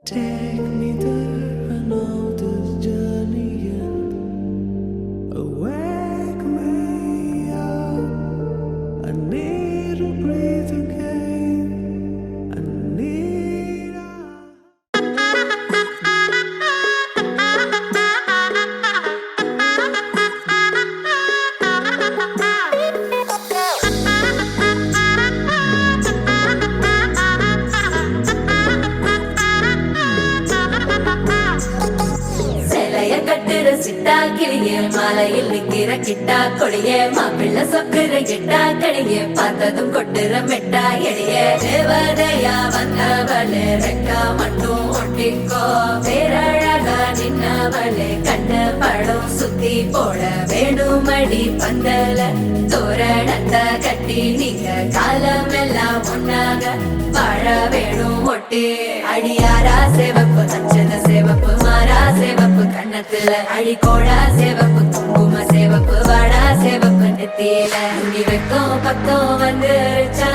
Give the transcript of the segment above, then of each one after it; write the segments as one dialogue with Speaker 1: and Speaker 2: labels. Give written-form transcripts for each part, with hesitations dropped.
Speaker 1: Take me there, I know this journey ends. Wake me up, I need to breathe again. I need
Speaker 2: சிட்டா கிளியே மாலையில் நிக்கிற கிட்டா கொடியே மாப்பிள்ள சொக்குற கிட்டா கடியே பார்த்ததும் கொட்டுற மெட்டா எடியே தேவதையா வந்தவளே ரெக்கா மட்டும் ஒட்டிக்கோ பேரழகா நின்னவளே கண்ண படம் சுத்தி போட வேணுமடி பந்தல தோரணத்தை கட்டி நீங்க காலமெல்லாம் ஒன்னாக வாழ வேணும் ஒட்டி அடியாரா சேவப்பு நச்சத சேவப்பு மாறா சேவப்பு கண்ணத்துல அடிக்கோடா சேவப்பு குங்கும சேவப்பு வாடா சேவப்பு நெத்தியில துணி வைக்கும் பக்கம் வந்துருச்சா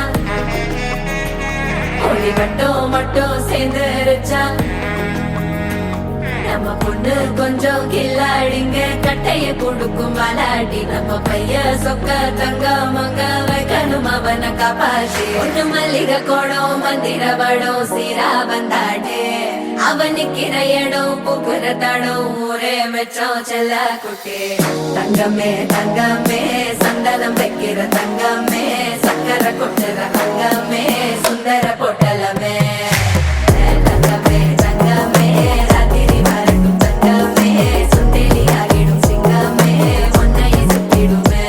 Speaker 2: ஒளி மட்டும் சேர்ந்துருச்சா நம்ம பொண்ணு கொஞ்சம் கில்லாடிங்க கட்டைய கொடுக்கும் வாலாடி நம்ம பைய சொக்க தங்க மங்க வைக்கணும் அவனை காப்பாட்டி ஒண்ணு மல்லிகை கோடம் மந்திர படம் சீரா வந்தாடே அவனுக்கிற இடம் பூக்குற தடம் ஊரே மெச்சம் செல்ல குட்டி தங்கமே தங்கமே சந்தனம் வைக்கிற தங்கமே சக்கரை கொட்டுற தங்கமே சுந்தர பொட்டலமே தங்கமே தங்கமே ராத்திரி வரட்டும் தங்கமே சுண்டேலி ஆகிடும் சிங்கமே ஒன்னை சுத்திடுமே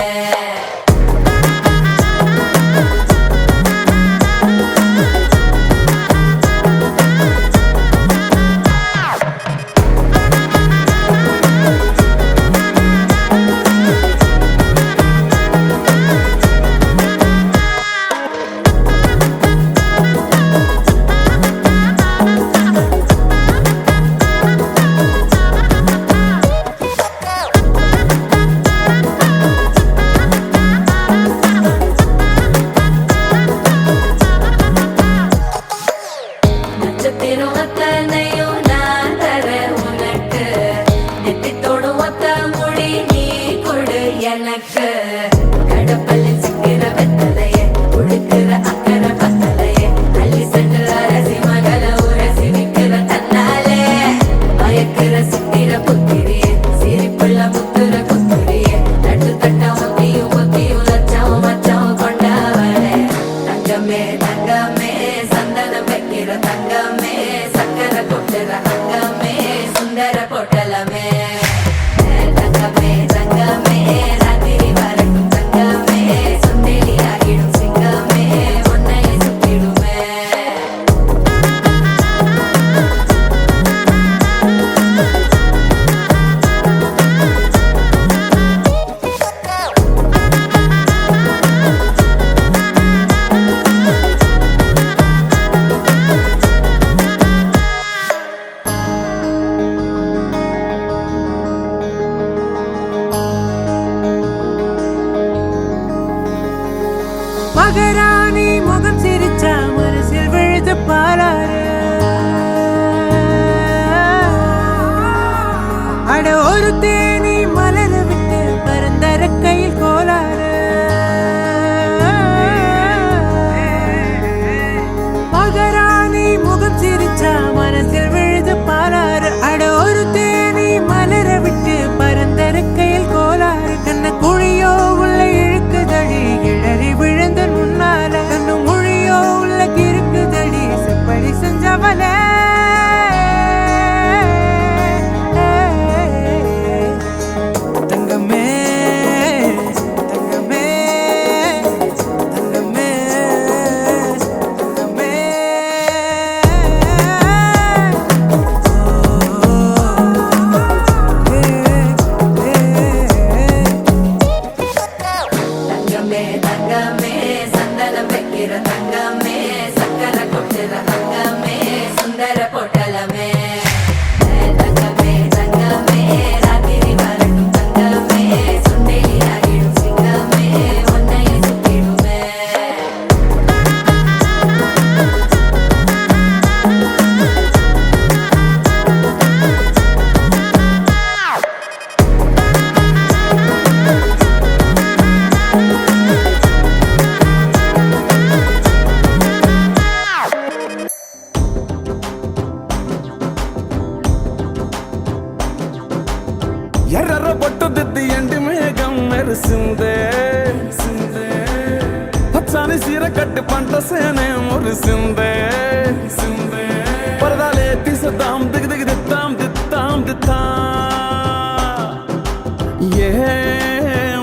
Speaker 2: எனக்கு கடப்பல்லில் சிக்கிற வெத்தலையே உடுக்கிற அக்கறை பத்தலையே அள்ளி சென்று அரசி மகள உரசி விக்கிற தன்னாலே பயக்கிற சித்திர புத்திரியே சிரிப்புள்ள முத்துற குத்துரியே தட்டு தட்ட ஒத்தியும் லட்சம் மச்சம் கொண்டவளே தங்கமே தங்கமே சந்தனம் வைக்கிற தங்கமே சக்கரை கொட்டுற தங்கமே சுந்தர பொட்டலமே தங்கமே தங்கமே ராத்திரி வரட்டும் தங்கமே சுண்டேலி ஆகிடும் சிங்கமே ஒன்னை சுத்திடுமே
Speaker 1: மகராணி முகம் சிரிச்சா மனசில் விழுது பாராரு அட ஒரு தேனி மலர விட்டு பரந்தர கையில் கோலாறு மகராணி முகம் சிரிச்சா மனசில் விழுது பாராரு அட ஒரு தேனி மலர விட்டு பரந்தர கையில் கோலாறு கண்ண குழியோ உள்ள இழுக்குதடி இழறி விழுந்த முன்னால கண்ணு மொழியோ உள்ள இருக்குதடி செப்படி செஞ்சவள தங்கமே தங்கமே தங்கமே தங்கமே
Speaker 2: தங்கமே தங்கமே சந்தனம் வைக்கிற தங்கமே சக்கரை கொட்டுற தங்கமே சுந்தர பொட்டலமே தங்கமே தங்கமே ராத்திரி வரட்டும் தங்கமே சுண்டேலி ஆகிடும் சிங்கமே ஒன்னை சுத்திடுமே
Speaker 3: మెరిసిందే పచ్చని సీర కట్టి పంట సేనే మురిసిందే పరదాలే తీసేద్దాం దిద్దాం ఏ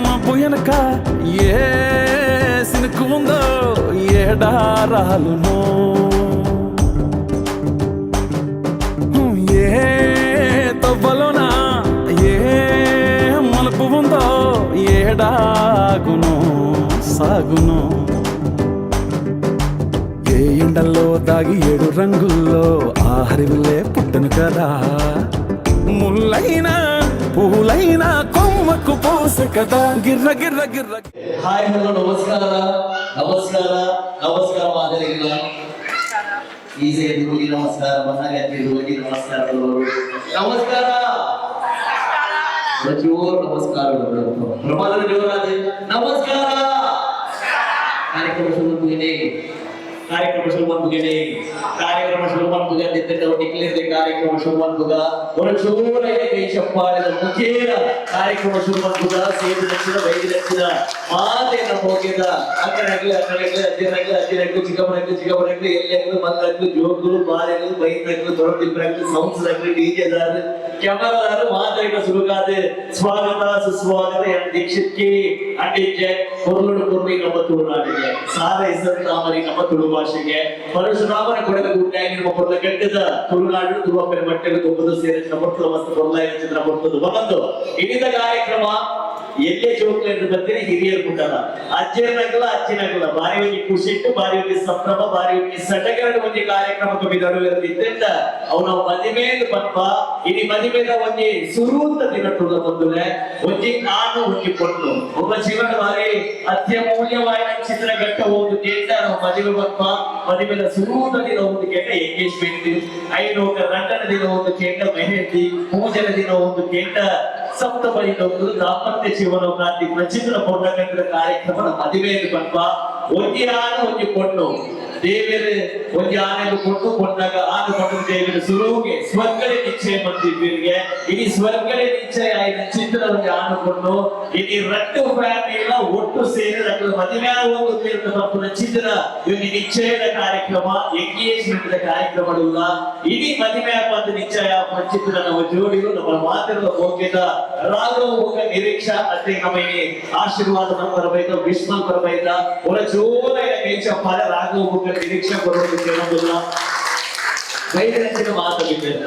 Speaker 3: మబ్బు వెనక ఏ సినుకు ఉందో ఏడారాలునో ఏ తవ్వలోనా ఏ మలుపు ఉందో ఏడాగును సాగును ఏ ఎండల్లో దాగి 7 రంగుల్లో ఆహరివిల్లే పుట్టను కదా ముల్లైనా పూలైనా కొమ్మకు పోసే కదా గిర్ర
Speaker 4: ಹಾಯ್ ಹಲೋ ನಮಸ್ಕಾರ ಮಾದರಿಗಳ ಈಸಿ ಎದುರುಗಿ ನಮಸ್ಕಾರ ಬಂದಾಗ ಎದುರುಗಿ ನಮಸ್ಕಾರಗಳು ನಮಸ್ಕಾರ ಜೋರು ನಮಸ್ಕಾರಗಳು ಪ್ರಮಾಣ ಜೋರಾದ ನಮಸ್ಕಾರ ಕಾರ್ಯಕ್ರಮ ಶುರುವಾನ್ ಬುಗ ಡಿಕ್ಲೇರ್ ಕಾರ್ಯಕ್ರಮ ಶುರುವಾನ್ ಬುಗ ಒಂದು ಜೋರಾಗಿ ಕೈ ಚಪ್ಪಾಳೆ ಮುಖೇನ ಕಾರ್ಯಕ್ರಮ ಶುರುವಾನ್ ಬುಗ ಸೇದು ಲಕ್ಷಣ 5 ಲಕ್ಷದ ಮಾತೇನ ಹೋಗಿದ ಅಕ್ಕನಗ್ಲೆ ಅಜ್ಜಿನಗ್ಲೆ ಚಿಕ್ಕಪ್ಪನಗ್ಲೆ ಎಲ್ಲೆಗ್ಲು ಮಲ್ಲಗ್ಲು ಜೋಗ್ಲು ಬಾರೆಗ್ಲು ಬೈನಗ್ಲು ದೊಡ್ಡದಿಬ್ಬರಗ್ಲು ಸೌಂಡ್ಸ್ನಗ್ಲು ಡಿಜೆದಾರ್ ಕ್ಯಾಮರಾದಾರ್ ಮಾತಾಡಿನ ಶುರುಗಾದ ಸ್ವಾಗತ ಸುಸ್ವಾಗತ ಎಂ ದೀಕ್ಷಿತ್ಗೆ ಅಂಡಿಗೆ ಕೊರ್ಲುಡು ನಮ್ಮ ತುಳುನಾಡಿಗೆ ಸಾರ ಹೆಸರು ತಾಮರಿ ನಮ್ಮ ತುಳು ಭಾಷೆಗೆ ಪರಶುರಾಮನ ಕೊಡದ ಗುಡ್ಡಾಗಿ ನಿಮ್ಮ ಕೊಡದ ಕಟ್ಟಿದ ತುಳುನಾಡು ತುರುವಪ್ಪನ ಮಟ್ಟೆಗೆ ತುಂಬದು ಸೇರಿದ ಪುರ್ತದ ಮಸ್ತು ಕೊರಲಾಯ ಚಿತ್ರ ಪುರ್ತದು ಬಂದು ಇಡಿದ ಕಾರ್ಯಕ್ರಮ ಎಲ್ಲೇ ಜೋಕ್ಲೆಂದು ಬರ್ತೀನಿ ಹಿರಿಯರು ಬಿಟ್ಟಲ್ಲ ಅಜ್ಜಿನಗಲ ಬಾರಿ ಹೋಗಿ ಖುಷಿ ಇಟ್ಟು ಬಾರಿ ಹೋಗಿ ಸಂಭ್ರಮ ಬಾರಿ ಹೋಗಿ ಸಡಗರ ಒಂದು ಕಾರ್ಯಕ್ರಮಕ್ಕೆ ಬಿದಡುವಿದ್ದ ಅವನ ಮದಿಮೇದು ಪಂಪ ಇಡೀ ಮದಿಮೇದ ಒಂಜಿ ಸುರೂತ ದಿನಟ್ಟುള്ള ಬಂದುಲೆ ಒಂಜಿ ನಾನು ಒಂಜಿ ಪೊಣ್ಣು ಒಬ್ಬ ಜೀವನ ಬಾರಿ ಅತ್ಯಮೂಲ್ಯವಾದ ಚಿತ್ರ ಘಟ್ಟ ಒಂದು ಕೇಂದ್ರ ನಾವು ಮದುವೆ ಪಂಪ ಮದುವೆದ ಸುರೂತ ದಿನ ಒಂದು ಕೇಂದ್ರ ಎಂಗೇಜ್ಮೆಂಟ್ ಐನೋಕ ರಂಗನ ದಿನ ಒಂದು ಕೇಂದ್ರ ಮೆಹಂದಿ ಪೂಜನ ದಿನ ಒಂದು ಕೇಂದ್ರ ಸಪ್ತಪದಿ ಒಂದು ದಾಂಪತ್ಯ ಜೀವನ ಕ್ರಾಂತಿ ಪ್ರಚಿತ್ರ ಪೌರ್ಣಕಂದ್ರ ಕಾರ್ಯಕ್ರಮ ಮದುವೆ ಪಂಪ ಒಂಜಿ ಆನೆ ಒಂಜಿ ಪೊಣ್ಣು ದೇವರು ಒಂಜಿ ಆನೆಗೆ ಕೊಟ್ಟು ಕೊಂಡಾಗ ಆನೆ ಕೊಂಡು ದೇವರು ಸುರುವಿಗೆ ಸ್ವರ್ಗಡೆ ನಿಶ್ಚಯ ಬಂದಿದ್ದೀರಿಗೆ ಇಡೀ ಸ್ವರ್ಗಡೆ ನಿಶ್ಚಯ ಆಯ್ದ ಚಿತ್ರ ಒಂದು ಆನೆ ಕೊಂಡು ಇಡೀ ರಟ್ಟು ಫ್ಯಾಮಿಲಿನ ಒಟ್ಟು ಸೇರಿ ಮದುವೆ ಒಂದು ತೀರ್ಥ ತಪ್ಪನ ಚಿತ್ರ ಇವಾಗ ನಿಶ್ಚಯದ ಕಾರ್ಯಕ್ರಮ ಎಂಗೇಜ್ಮೆಂಟ್ ಕಾರ್ಯಕ್ರಮಗಳಿಲ್ಲ ಇಡೀ ಮದುವೆ ಬಂದು ನಿಶ್ಚಯ ಚಿತ್ರ ನಮ್ಮ ಜೋಡಿಗಳು ನಮ್ಮ ಮಾತಿರುವ ಹೋಗಿದ ರಾಘವ ಹೋಗ ನಿರೀಕ್ಷಾ ಅತ್ತೆ ನಮಗೆ ಆಶೀರ್ವಾದ ನಮ್ಮ ಬರಬೇಕು ವಿಶ್ವ ಬರಬೇಕ ಅವರ ಜೋರ ಪದ ರಾಘವ ಹೋಗ ನಿರೀಕ್ಷೆ ಬರೋದು ಕೇಳೋದಿಲ್ಲ ವೈದ್ಯರ ಮಾತಾಡಿದ್ದ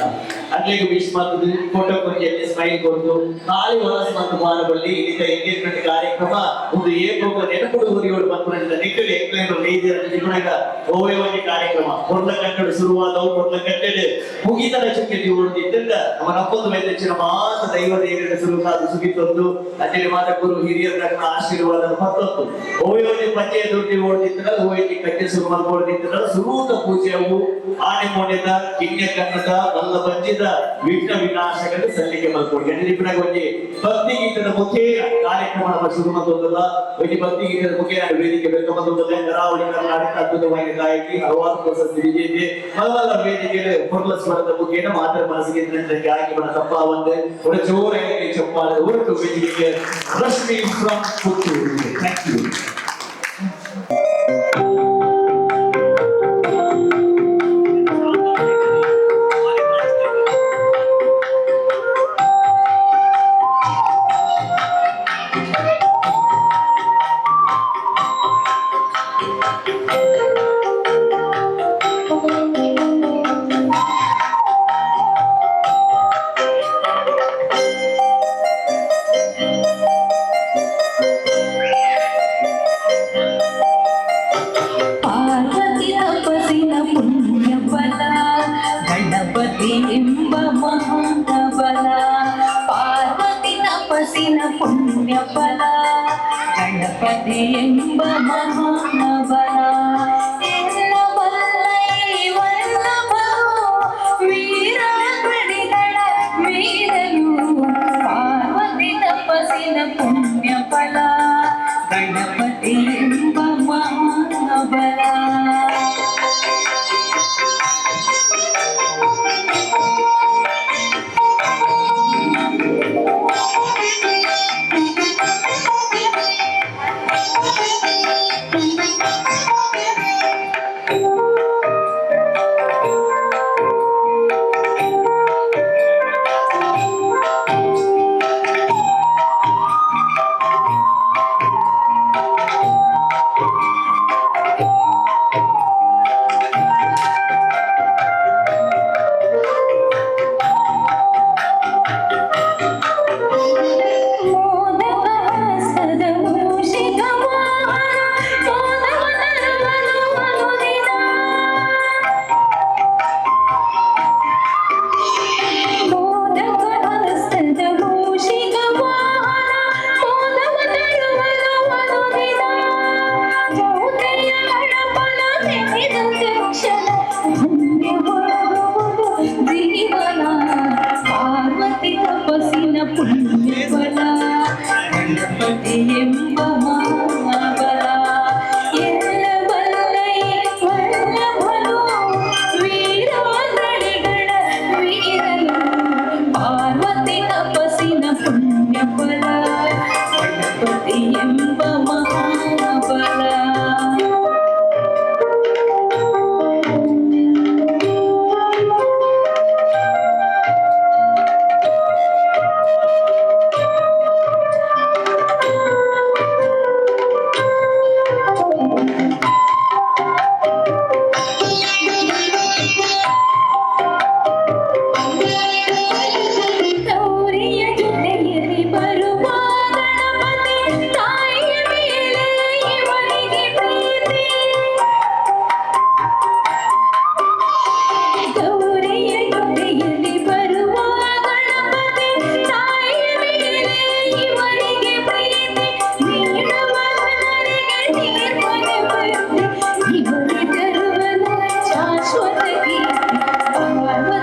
Speaker 4: ಅಲ್ಲಿಗೆ ವಿಶ್ ಮಾಡ್ತದೆ ಫೋಟೋ ಕೊಂಚ ಸ್ಮೈಲ್ ಕೊಟ್ಟು ನಾಳೆ ಹೊರಸ್ ಮತ್ತು ಬಾರಬಳ್ಳಿ ಇಲ್ಲಿಂದ ಎಂಗೇಜ್ಮೆಂಟ್ ಕಾರ್ಯಕ್ರಮ ಒಂದು ಏಕೋಗ ನೆನಪುಡು ಊರಿಯೋಡು ಬಂದ್ಕೊಂಡಿದ್ದ ನಿಟ್ಟಲ್ಲಿ ಎಕ್ಲೇನು ವೈದ್ಯರ ಜೀವನಗ ಓವೇ ಕಾರ್ಯಕ್ರಮ ಕೊಡ್ಲ ಕಟ್ಟಡ ಶುರುವಾದವು ಕೊಡ್ಲ ಕಟ್ಟಡ ಮುಗಿದ ಲಕ್ಷಕ್ಕೆ ಓಡುತ್ತಿದ್ದ ಅವನ ಅಪ್ಪೊಂದು ವೈದ್ಯಚಿನ ಮಾತ ದೈವ ದೇವರ ಸುರುಕಾದ ಸುಗಿತ್ತೊಂದು ಅಲ್ಲಿ ಮಾತ ಗುರು ಹಿರಿಯರ ಆಶೀರ್ವಾದ ಮತ್ತೊಂದು ಓವೇ ಪಂಚಾಯತ್ ದುಡ್ಡಿ ಓಡುತ್ತಿದ್ದ ಓವೇ ಕಟ್ಟೆ ಶುರು ಮಾಡ್ಕೊಂಡಿದ್ದ ಸುರೂತ ಪೂಜೆಯವು ಆನೆ ಮೋಡಿದ ಕಿನ್ಯ ಕನ್ನಡ ಬಲ್ಲ ಬಂಜಿದ ವಿಘ್ನ ವಿನಾಶಕರು ಸಲ್ಲಿಕೆ ಮಾಡ್ಕೊಂಡು ನೆನಪಿನಾಗ ಒಂಜಿ ಭಕ್ತಿ ಗೀತದ ಮುಖೇನ ಕಾರ್ಯಕ್ರಮ ನಮ್ಮ ಶುರು ಮಾಡೋದಲ್ಲ ಒಂಜಿ ಭಕ್ತಿ ಗೀತದ ಮುಖೇನ ವೇದಿಕೆ ಬೆಳ್ಕೊಂಬಂದೊಂದು ಕರಾವಳಿ ಕರ್ನಾಟಕ ಅದ್ಭುತವಾಗಿ ಗಾಯಕಿ ಹಲವಾರು ಪ್ರಶಸ್ತಿ ವಿಜೇತೆ ಹಲವಾರು ವೇದಿಕೆಯಲ್ಲಿ ಪುರ್ಲ ಸ್ವರದ ಮುಖೇನ ಮಾತ್ರ ಮನಸ್ಸಿಗೆ ಆಗಿ ಬಣ ತಪ್ಪಾವಂತೆ ಒಂದು ಜೋರಾಗಿ ಚಪ್ಪಾಳೆ ಹೊರಟು ವೇದಿಕೆಗೆ Rashmi from Puttur. Thank you.
Speaker 2: ಪುಣ್ಯಫಲ ಗಣಪತಿ ಎಂಬ ಮಹಾನಬಲ ಎಲ್ಲ ವಲ್ಲಭವು ವೀರಾಗಡಿಗಳ ವೀರನು ಪಾರ್ವತಿ ತಪಸ್ಸಿನ ಪುಣ್ಯಫಲ ಗಣಪತಿ ಎಂಬ ಮಹಾನಬಲ.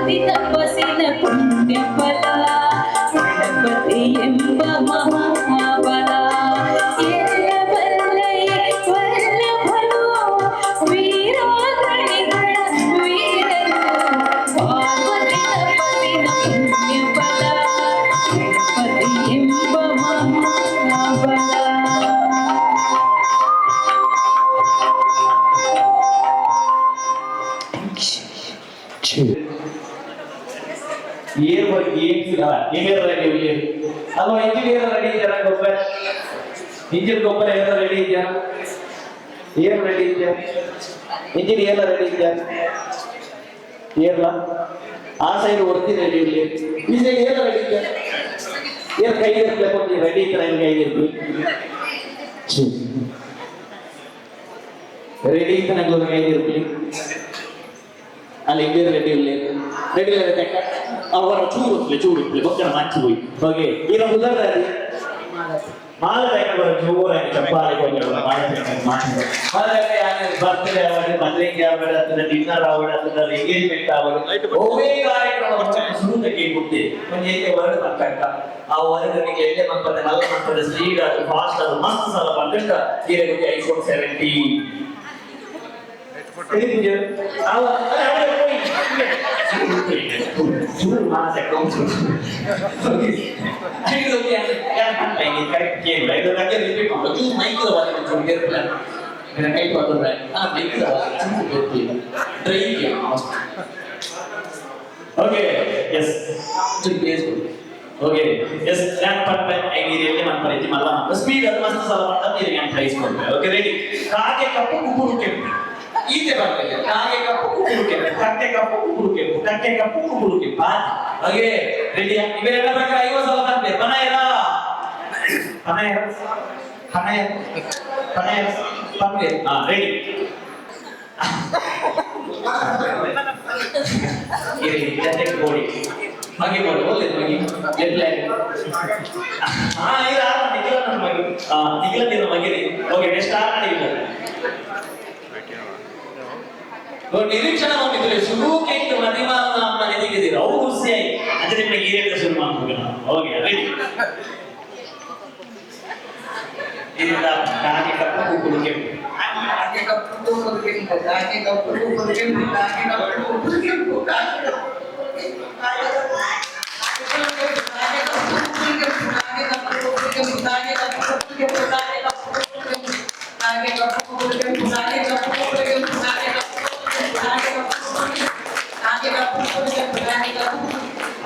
Speaker 2: ಪಾರ್ವತಿ ತಪಸ್ಸಿನ ಪುಣ್ಯ ಫಲ ಗಣಪತಿ ಎಂಬ ಮಹಾಬಲ ಎಲ್ಲ ಬಲ್ಲೈ ವಲ್ಲಭನು ವೀರಾಗಣಿಗಳ ವೀರನು ಪಾರ್ವತಿ ತಪಸ್ಸಿನ ಪುಣ್ಯ ಫಲ ಗಣಪತಿ ಎಂಬ ಮಹಾಬಲ.
Speaker 4: ಏರ್ ಬಗ್ಗೆ ಇಂಜಿನಿಯರ್ ರೆಡಿ ಅಲ್ವಾ? ಇಂಜಿನಿಯರ್ ರೆಡಿ ಇದೆಯಾ? ಗೊಬ್ಬರ ಇಂಜಿನ್ ಗೊಬ್ಬರ ಎಲ್ಲ ರೆಡಿ ಇದೆಯಾ? ಏರ್ ರೆಡಿ ಇದೆಯಾ? ಇಂಜಿನ್ ಎಲ್ಲ ರೆಡಿ ಇದೆಯಾ? ಏರ್ಲ ಆ ಸೈಡ್ ಹೊರ್ತಿ ರೆಡಿ ಇಲ್ಲಿ ಈ ಸೈಡ್ ಏರ್ ರೆಡಿ ಇದೆಯಾ? ಏರ್ ಕೈ ಇರ್ಬೇಕು ರೆಡಿ ಇದ್ರೆ ಕೈ ಇರ್ಬೇಕು ರೆಡಿ ಇತ್ತು ನಂಗೆ ಕೈ ಇರ್ಲಿ ಅಲ್ಲಿ ಇಂಜಿನಿಯರ್ ರೆಡಿ ಇರಲಿ ರೆಡಿ ಇರುತ್ತೆ ಅವರ ಚೂರು ಬೊಕ್ಕನ ಮಂಚಿ ಹೋಗಿ ಹೋಗಿ ಈಗ ಉದಾಹರಣೆ ಮಾಲೆ ಜೋರ ಚಪ್ಪಾಳೆ ಬರ್ತ್ಡೇ ಆವಡೆ ಮದುವೆಗೆ ಆವಡೆ ಡಿನ್ನರ್ ಆವಡೆ ಎಂಗೇಜ್ಮೆಂಟ್ ಆವಡೆ ಒಮ್ಮೆ ಕಾರ್ಯಕ್ರಮ ಶುರುತಕ್ಕೆ ಕೊಟ್ಟೆ ಒಂದೇಕೆ ಹೊರಡು ತಕ್ಕ ಆ ಹೊರಗನಿಗೆ ಎಣ್ಣೆ ಮಕ್ಕಳ ನಲ್ಲ ಮಕ್ಕಳ ಸ್ಪೀಡ್ ಅದು ಫಾಸ್ಟ್ ಅದು ಮಸ್ತ್ ಸಲ ಬಂದ ಈಗ ಐಫೋನ್ 17 ಸ್ಪೀಡ್ ಅದು ಮಸ್ತ್ ಸಲ ಬಂದ ಪ್ರೈಸ್ ಕೊಡ್ಬೇಕು. ಓಕೆ ರೆಡಿ ಕಾಗೆ ಕಪ್ಪು ಕುಕ್ಕುರು ಕೆಂಪು ಈತೆ ಬರ್ತದೆ ಕಾಗೆ ಕಪ್ಪು ಕುಕ್ಕುರು ಕೆಂಪು ಕಕ್ಕೆ ಕಪ್ಪು ಕುಕ್ಕುರು ಕೆಂಪು ಕಕ್ಕೆ ಕಪ್ಪು ಕುಕ್ಕುರು ಕೆಂಪು ಹಾಗೆ ರೆಡಿ ಇವೆಲ್ಲ ಪ್ರಕಾರ 50 ಸಲ ಬಂದೆ ಪನಯರ ಪನಯರ ಪನಯರ ಪನಯರ ಪಂಗೆ ರೆಡಿ ಇರಿ ಜೊತೆಗೆ ಗೋಡಿ ಹಾಗೆ ಮಾಡಿ ಒಳ್ಳೆದು ಹೋಗಿ ಎಲ್ಲ ಇದು ಆರ ನಿಖಿಲ ನನ್ನ ಮಗಿ ನಿಖಿಲ ನಿನ್ನ ಮಗಿರಿ ಓಕೆ ನೆಕ್ಸ್ಟ್ ಆರ ನಡೆಯಿಲ್ಲ ನಿರೀಕ್ಷಣ ಮಾಡಿದ್ರೆ ಶುರು ಕೇಕ್ ಮದಿಮಾ ನಮ್ಮ ನೆನಗಿದ್ದೀರ ಅವು ಖುಷಿಯಾಗಿ ಅದೇ ನಿಮಗೆ ಈರೇಟ ಶುರು ಮಾಡ್ಬೇಕು ನಾವು ಓಕೆ ರೆಡಿ ಇದರಿಂದ ಕಾಗೆ ಕಪ್ಪು ಕುಕ್ಕುರು ಕೆಂಪು ಕಾಗೆ ಕಪ್ಪು ಕುಕ್ಕುರು ಕೆಂಪು ಕಾಗೆ ಕಪ್ಪು ಕುಕ್ಕುರು ಕೆಂಪು ಕಾಗೆ ಕಪ್ಪು ಕುಕ್ಕುರು ಕೆಂಪು ಕಾಗೆ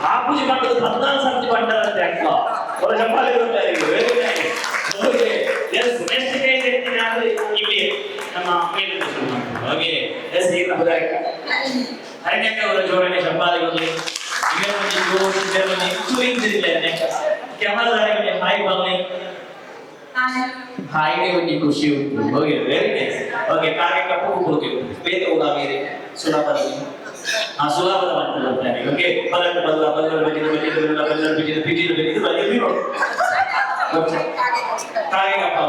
Speaker 4: ಆಪೂಜಿ ಮಾಡೋದು 14 ಸರ್ತಿ ಬಂಡಾರಂತೆ ಅಕ್ಕ ಅವರ ಚಪ್ಪಾಳೆ ಇರುತ್ತಾರೆ very nice okay yes next ಕೈ ತೆಗ್ತೀನಿ ಅಂದ್ರೆ ಇಲ್ಲಿ ನಮ್ಮ ಮೇಲಿಂದ ಶುರು ಮಾಡ್ತೀವಿ ಓಕೆ ಎಸ್ ಈಗ ಬದಲಾಯಿಕ ಹರಣ್ಯಕ್ಕೆ ಅವರ ಜೋಡಣೆ ಚಪ್ಪಾಳೆ ಬರಲಿ ಈಗ ಒಂದು ಜೋಡಿ ಜರ್ಮನಿ ಚೂಯಿಂಗ್ ಇರಲಿ ನೆಕ್ಸ್ಟ್ ಕ್ಯಾಮರಾದಾರರಿಗೆ ಹಾಯ್ ಬರಲಿ ಹಾಯ್ಗೆ ಒಂದು ಖುಷಿ ಉಂಟು ಓಕೆ ವೆರಿ ನೈಸ್ ಓಕೆ ಕಾಗೆ ಕಪ್ಪು ಕುಕ್ಕುರು ಬೇಗ ಕೂಡ ಬೇರೆ ಸುಲಭದಲ್ಲಿ ಸುಲಭದ ಮಾಡ್ತಾರೆ ಓಕೆ ಬಲ್ಲಟ್ಟು ಬಲ್ಲ ಬಲ್ಲರು ಬಜಿದ ಬಜಿದ ಬಲ್ಲ ಬಲ್ಲರು ಬಿಜಿದ ಬಿಜಿದ ಬಿಜಿದ ಬಜಿದ ಬಿರೋ ಕಾಗೆ ಕಪ್ಪು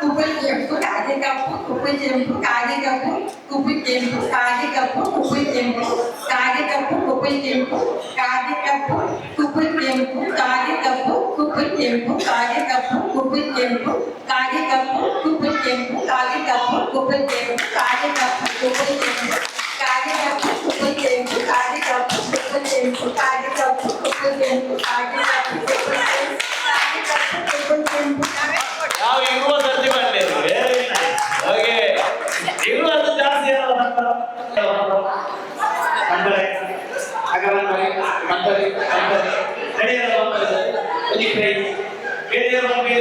Speaker 5: Kupul jempu, kaki kapu, kupul jempu, kaki kapu, kupul jempu, kaki kapu, kupul jempu, kaki kapu, kupul jempu, kaki kapu, kupul jempu, kaki kapu, kupul jempu, kaki kapu, kupul jempu, kaki kapu, kupul jempu, kaki kapu, kupul jempu, kaki kapu, kupul jempu, kaki kapu, kupul jempu, kaki kapu, kupul jempu, kaki kapu, kupul jempu, kaki kapu, kupul jempu,
Speaker 4: ನಾವು ಇರುವ ಸರ್ತಿ ಬಂದೆ very nice okay ಇರುವುದು ಜಾಸ್ತಿ ಏನಲ್ಲ ಮಂಡಳೆ ಆಗಲ್ಲ ಮಂಡಳೆ ನಡೆಯಲ್ಲ ಮಂಡಳೆ ಒಂದು ಪ್ರೈಸ್ ಬೇರೆ ಬಗ್ಗೆ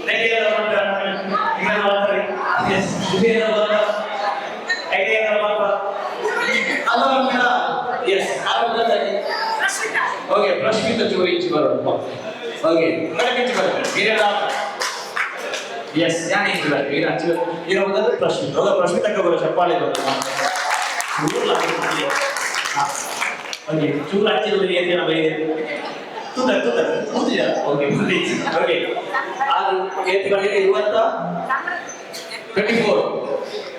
Speaker 4: ನಡೆಯಲ್ಲ ಮಂಡಳೆ ಈಗ ಮಾಡ್ತಾರೆ ಎಸ್ ಬೇರೆ ಬಂದ ಐಡಿಯಾ ಬಂದ ಅಲ್ಲ ಮಂಡಳ ಎಸ್ ಆರೋಗ್ಯದಲ್ಲಿ ಓಕೆ ಪ್ರಶ್ನಿತ ಚೋರಿ ಇಚ್ಚಿ ಬರೋದು ಓಕೆ ಕರೆಕ್ಟ್ ಬರುತ್ತೆ ಬೇರೆ ಎಸ್ ಯಾನೇ ಇದ್ದಾರೆ ಈಗ ಇರೋ ಮೊದಲು ಪ್ರಶ್ನೆ ಹೋಗ ಪ್ರಶ್ನೆ ತಗೋಬರೋ ಚಪ್ಪಾಳೆ ಬರುತ್ತೆ ಓಕೆ ಚೂರು ಹಚ್ಚಿರೋದು ಏನೇನ ಬೈದೆ ಕೂತಿದ ಓಕೆ ಓಕೆ ಅದು ಏತ್ ಗಂಟೆಗೆ 24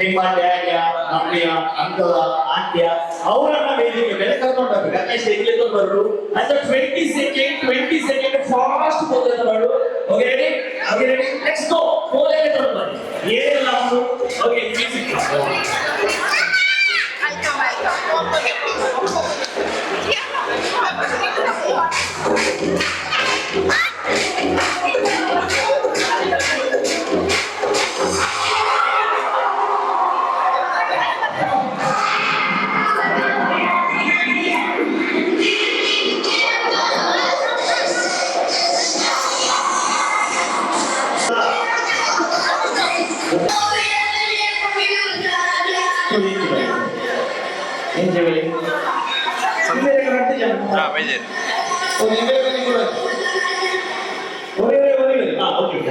Speaker 4: ನಿಮ್ಮ ಡ್ಯಾಡಿಯ ಮಮ್ಮಿಯ ಅಂಕಲ ಆಂಟಿಯ ಅವರನ್ನ ವೇದಿಕೆ ಮೇಲೆ ಕರ್ಕೊಂಡು ಬರ್ಬೇಕು ಅಟ್ಲೀಸ್ಟ್ ಇಂಗ್ಲಿಷ್ ಬರೋರು ಅಂತ 20 ಸೆಕೆಂಡ್ ಫಾಸ್ಟ್ ಹೋಗೋದು ಮಾಡು ಓಕೆ ರೆಡಿ ಲೆಟ್ಸ್ ಗೋ ಕೋಲೆಗೆ ತಗೊಂಡು ಬನ್ನಿ ಏನಿಲ್ಲ ಅವರು okay music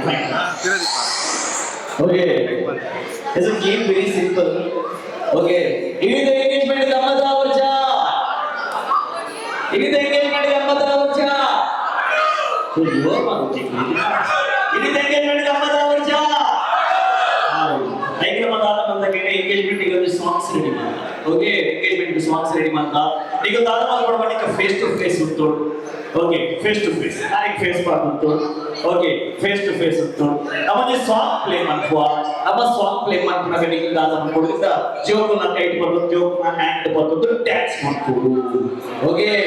Speaker 6: Belajar.
Speaker 4: Okay, it's a game very simple. Okay, it is the engagement is Amata Urja. It is the engagement is Amata Urja. So you are one thing. It is the engagement is Amata Urja. Like the Amata Amata engagement is songs ready. Okay, engagement is songs ready. Manta. Because the other one is face to face with you. Okay, face to face. I face part with Okay, face to face with you. Amani song play mantua. Ama song play mantua. Kani kita dalam produksi. Joke na kite patu, joke na hand patu. Tu dance mantu. Okay,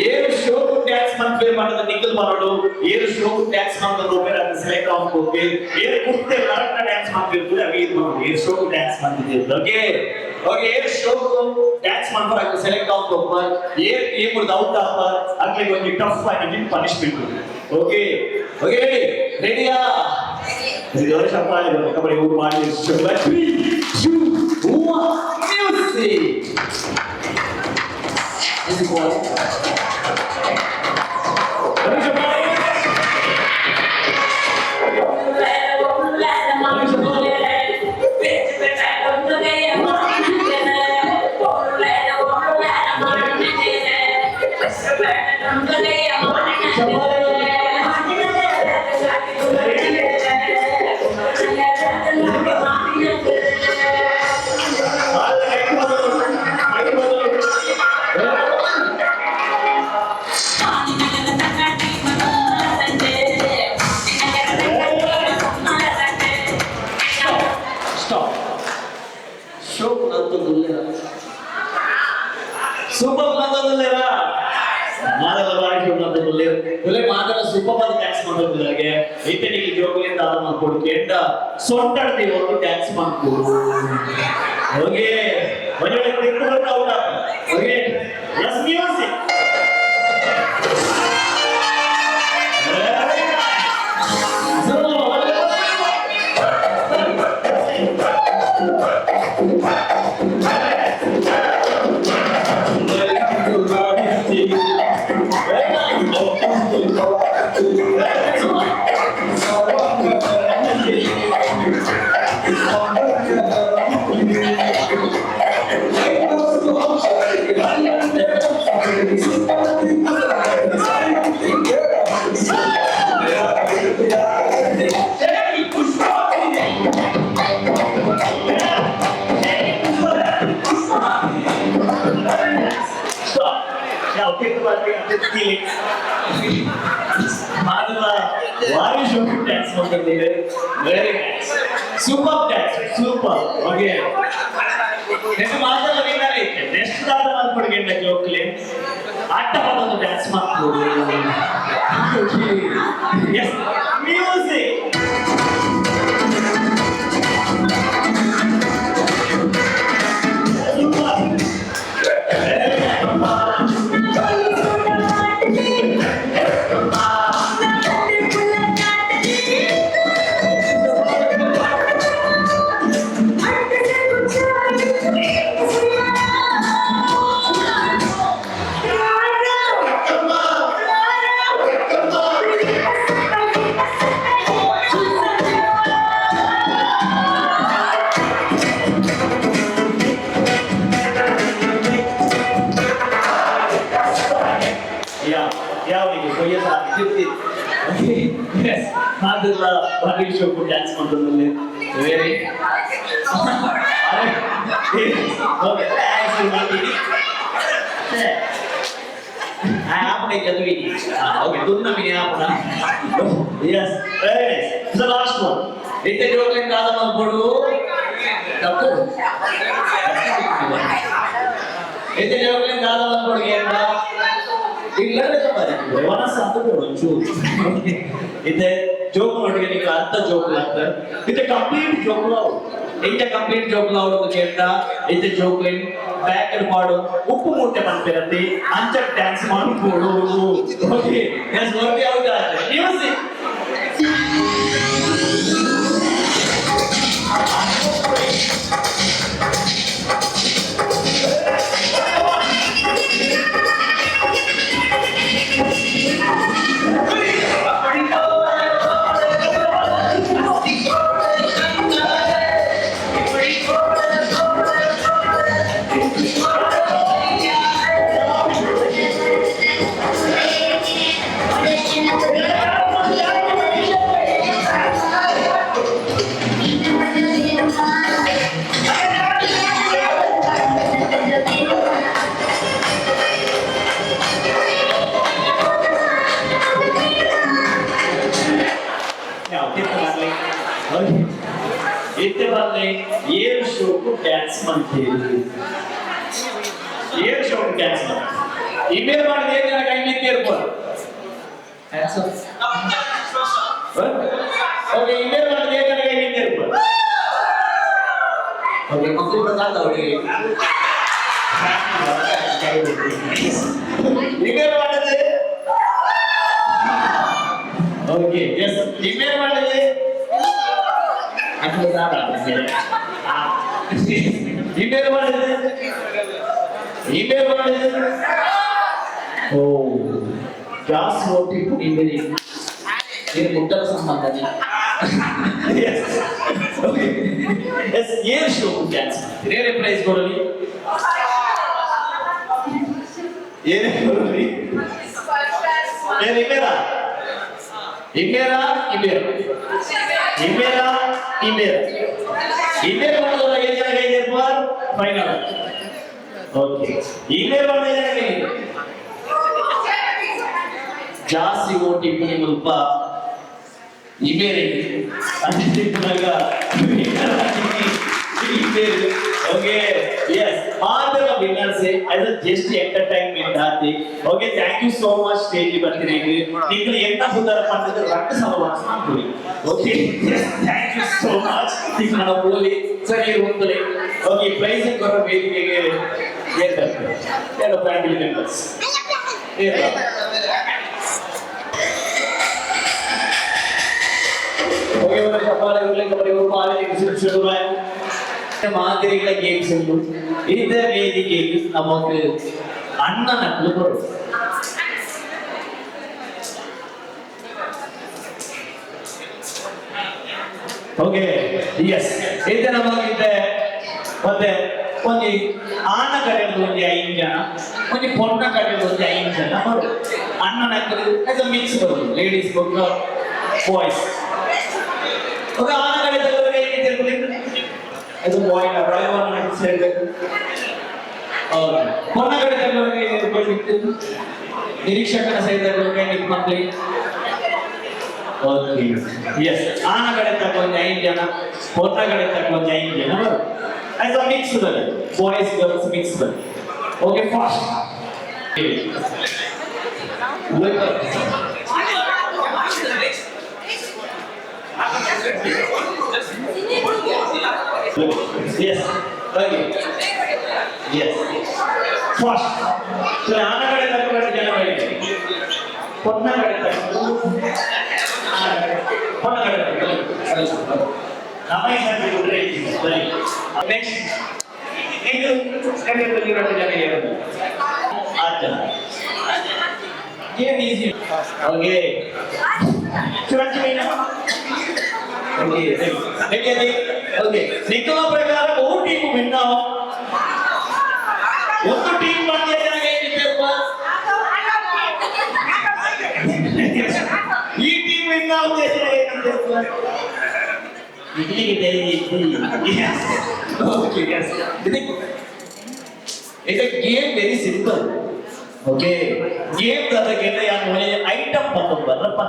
Speaker 4: ye show to dance mantu. Mana nikal manado. Ye show to dance mantu. Roper at select off. Okay, ye kutte marata dance mantu. Tu lagi itu. Ye show to dance mantu. Okay. Okay, ये show को dance मन पर आपको select out होगा ये मुर्दा out आपका अगले को ये टफ फाइट में पनिशमेंट ओके ओके रेडी या रेडी और शब्द आए तो कपड़े ऊपर मार दे 3 2 1 म्यूजिक इस बॉल अभी शब्द Super banget lera. Mana lebaran super banget ler. Boleh mana super banget dance banget lagi. Itu nih video kalian dalam aku kenda. Sontar di waktu dance banget. Oke, banyak yang tiktok tahu tak? Oke, let's music. Why should you dance for the leader? Very nice. Super dance, super. Okay. Next master lagi nari. Next dalam mana pergi nak jokle? Atta pada tu dance mat. Okay. Yes. Music. Yes, Madhula, Bhagir show dance ಮಾಡ್ತಿದ್ದಲ್ಲಿ very Okay, thanks for meeting. Apa yang jatuh ini? Okay, tuh namanya apa? Yes, very nice. The last one. Itu joke yang dalam membudu. Tahu? Itu joke yang dalam membudu apa? ಇಲ್ಲ ವನ ಸಾಕು ಒಂಚೂರು ಇದೆ joke ನೋಡಿಗೆ ನೀವು ಅರ್ಥ joke ಅಂತ ಇದು complete joke ಲಾವ್ ಇಂತ ಕಂಪ್ಲೀಟ್ ಜೋಕ್ ಲಾವ್ ಅಂತ ಇದು ಜೋಕ್ ಬ್ಯಾಕ್ ಮಾಡು ಉಪ್ಪು ಮೂಟೆ ಮಾಡ್ತಿರತ್ತೆ ಅಂಚ ಡ್ಯಾನ್ಸ್ ಮಾಡ್ಕೊಡು ಓಕೆ ಎಸ್ ವರ್ಕ್ ಔಟ್ ಆದ್ರೆ ನೀವು ಸಿ ಏರ್ ಶೋಕು ಡ್ಯಾನ್ಸ್ ಮಾಡ್ತೀವಿ ಏರ್ ಶೋಕು ಡ್ಯಾನ್ಸ್ ಮಾಡ್ತೀವಿ ಇಮೇಲ್ ಮಾಡಿದ ಏನ್ ಜನ ಕೈ ನಿಂತು ಇರ್ಬೋದು ಓಕೆ ಇಮೇಲ್ ಮಾಡಿದ ಏನ್ ಜನ ಕೈ ನಿಂತು ಇರ್ಬೋದು ಓಕೆ ಮಕ್ಕಳು ಬರ್ತಾರ ಅವರಿಗೆ ಇಮೇಲ್ ಮಾಡಿದ್ರೆ ಓಕೆ ಎಸ್ ಇಮೇಲ್ ಮಾಡಿದ್ರೆ ಇಮೇಲ್ ಮಾಡಿದ್ರೆ ಓ ಜಾಸ್ ಓಟಿ ಇಮೇಲ್ ಇದು ಮುಟ್ಟದ ಸಂಬಂಧನೇ ಎಸ್ ಏರ್ ಶೋ ಡ್ಯಾನ್ಸ್ ಬೇರೆ ಪ್ರೈಸ್ ಕೊಡಲಿ ಏನೇ ಕೊಡಲಿ ಏನು ಇಮೇಲಾ ಇಮೇಲಾ ಇಮೇಲ್ ಇಮೇಲಾ ಇಮೇಲ್ ಇಮೇಲ್ ಮಾಡೋದ್ರ ಏನ್ ಜನ ಕೈ ಫಾರ್ ಫೈನಲ್ ಓಕೆ ಇಮೇಲ್ ಮಾಡೋದ್ರ ಜನ ಕೈ ಜಾಸ್ತಿ ಓಟಿ ಮುಲ್ಪ ಇಮೇಲ್ ಅಂತಿದ್ದಾಗ email okay yes all the winners as a just entertainment ಆತಿ okay thank you so much stage ಬರ್ತೀನಿ ನೀವು ಎಂತ ಸುಧಾರ ಮಾಡಿದ್ರೆ ರಕ್ತ ಸಮಾವೇಶ ಮಾಡ್ತೀವಿ okay thank you so much ಈಗ ನಾವು ಬೋಲಿ ಸರಿ ಹೋಗ್ತದೆ ಓಕೆ ಪ್ರೈಸ್ ಕೊಡೋ ವೇದಿಕೆಗೆ ಏರ್ತಾರೆ ಎಲ್ಲ ಫ್ಯಾಮಿಲಿ ಮೆಂಬರ್ಸ್ ഓക്കെ ഒരു ചപ്പാത്തികളിലേക്ക് ഒരു പാലിലേക്ക് ചെറുതായ മാതിരിയുള്ള ഗെയിംസ് ഉണ്ട് ഇത് വേദിക്കയിൽ നമുക്ക് അണ്ണനക്കിൽ കൊടുക്കും ಓಕೆ ಎಸ್ ಇದು ನಮಗೆ ಮತ್ತೆ ಒಂದು ಆನ ಕಡೆಯಲ್ಲಿ ಒಂದು 5 ಜನ ಒಂದು ಪೊಣ್ಣ ಕಡೆಯಲ್ಲಿ ಒಂದು 5 ಜನ ಅಣ್ಣನಕ್ಕಲು ಮಿಕ್ಸ್ ಬರೋದು ಲೇಡೀಸ್ ಬಾಯ್ಸ್ ಓಕೆ ಆನ ಕಡೆ ತಗೊಳ್ಳಿ ಅದು ಬಾಯ್ ಡ್ರೈವರ್ ಸೇರ್ಬೇಕು ಹೌದು ಪೊಣ್ಣ ಕಡೆ ತಗೊಳ್ಳಿ ನಿರೀಕ್ಷಕನ ಸಹಿತ ಮಕ್ಕಳಿಗೆ ಓಕೆ ಎಸ್ ಆನ ಕಡೆ ತಗೊಂಡು 5 ಜನ ಪೊಣ್ಣ ಕಡೆ ತಗೊಂಡು 5 ಜನ ಬರು ಅದು ಮಿಕ್ಸ್ ಬರುತ್ತೆ ಬಾಯ್ಸ್ ಗರ್ಲ್ಸ್ ಮಿಕ್ಸ್ ಬರುತ್ತೆ okay fast yes okay yes fast so ಆನ ಕಡೆ ತಗೊಂಡು ಜನ ಬೈದೆ ಪೊಣ್ಣ ಕಡೆ ತಗೊಂಡು ಪೊಣ್ಣ ಕಡೆ ತಗೊಂಡು ನಮಗೆ ಸರಿ ಬಿಟ್ರೆ ಸರಿ ನೆಕ್ಸ್ಟ್ ಇದು ಕಡೆಯಲ್ಲಿ ಇರೋ ಜನ ಏನು 8 ಜನ ಏನು ಈಜಿ ಓಕೆ ಚುರಂಚಿ ಮೀನಾ ಓಕೆ ರೆಡಿ ಓಕೆ ನಿಖಿಲ ಪ್ರಕಾರ ಒಂದು ಟೀಮ್ ವಿನ್ ಒಂದು ಟೀಮ್ ಬಂದ ಜನ ಹೇಗಿದ್ದೀರಪ್ಪ ಈ ಟೀಮ್ ವಿನ್ ಆಗುತ್ತೆ ಇಲ್ಲಿಗೆ Okay, yes. It's a game very simple. Okay. Game that again I am only item berapa?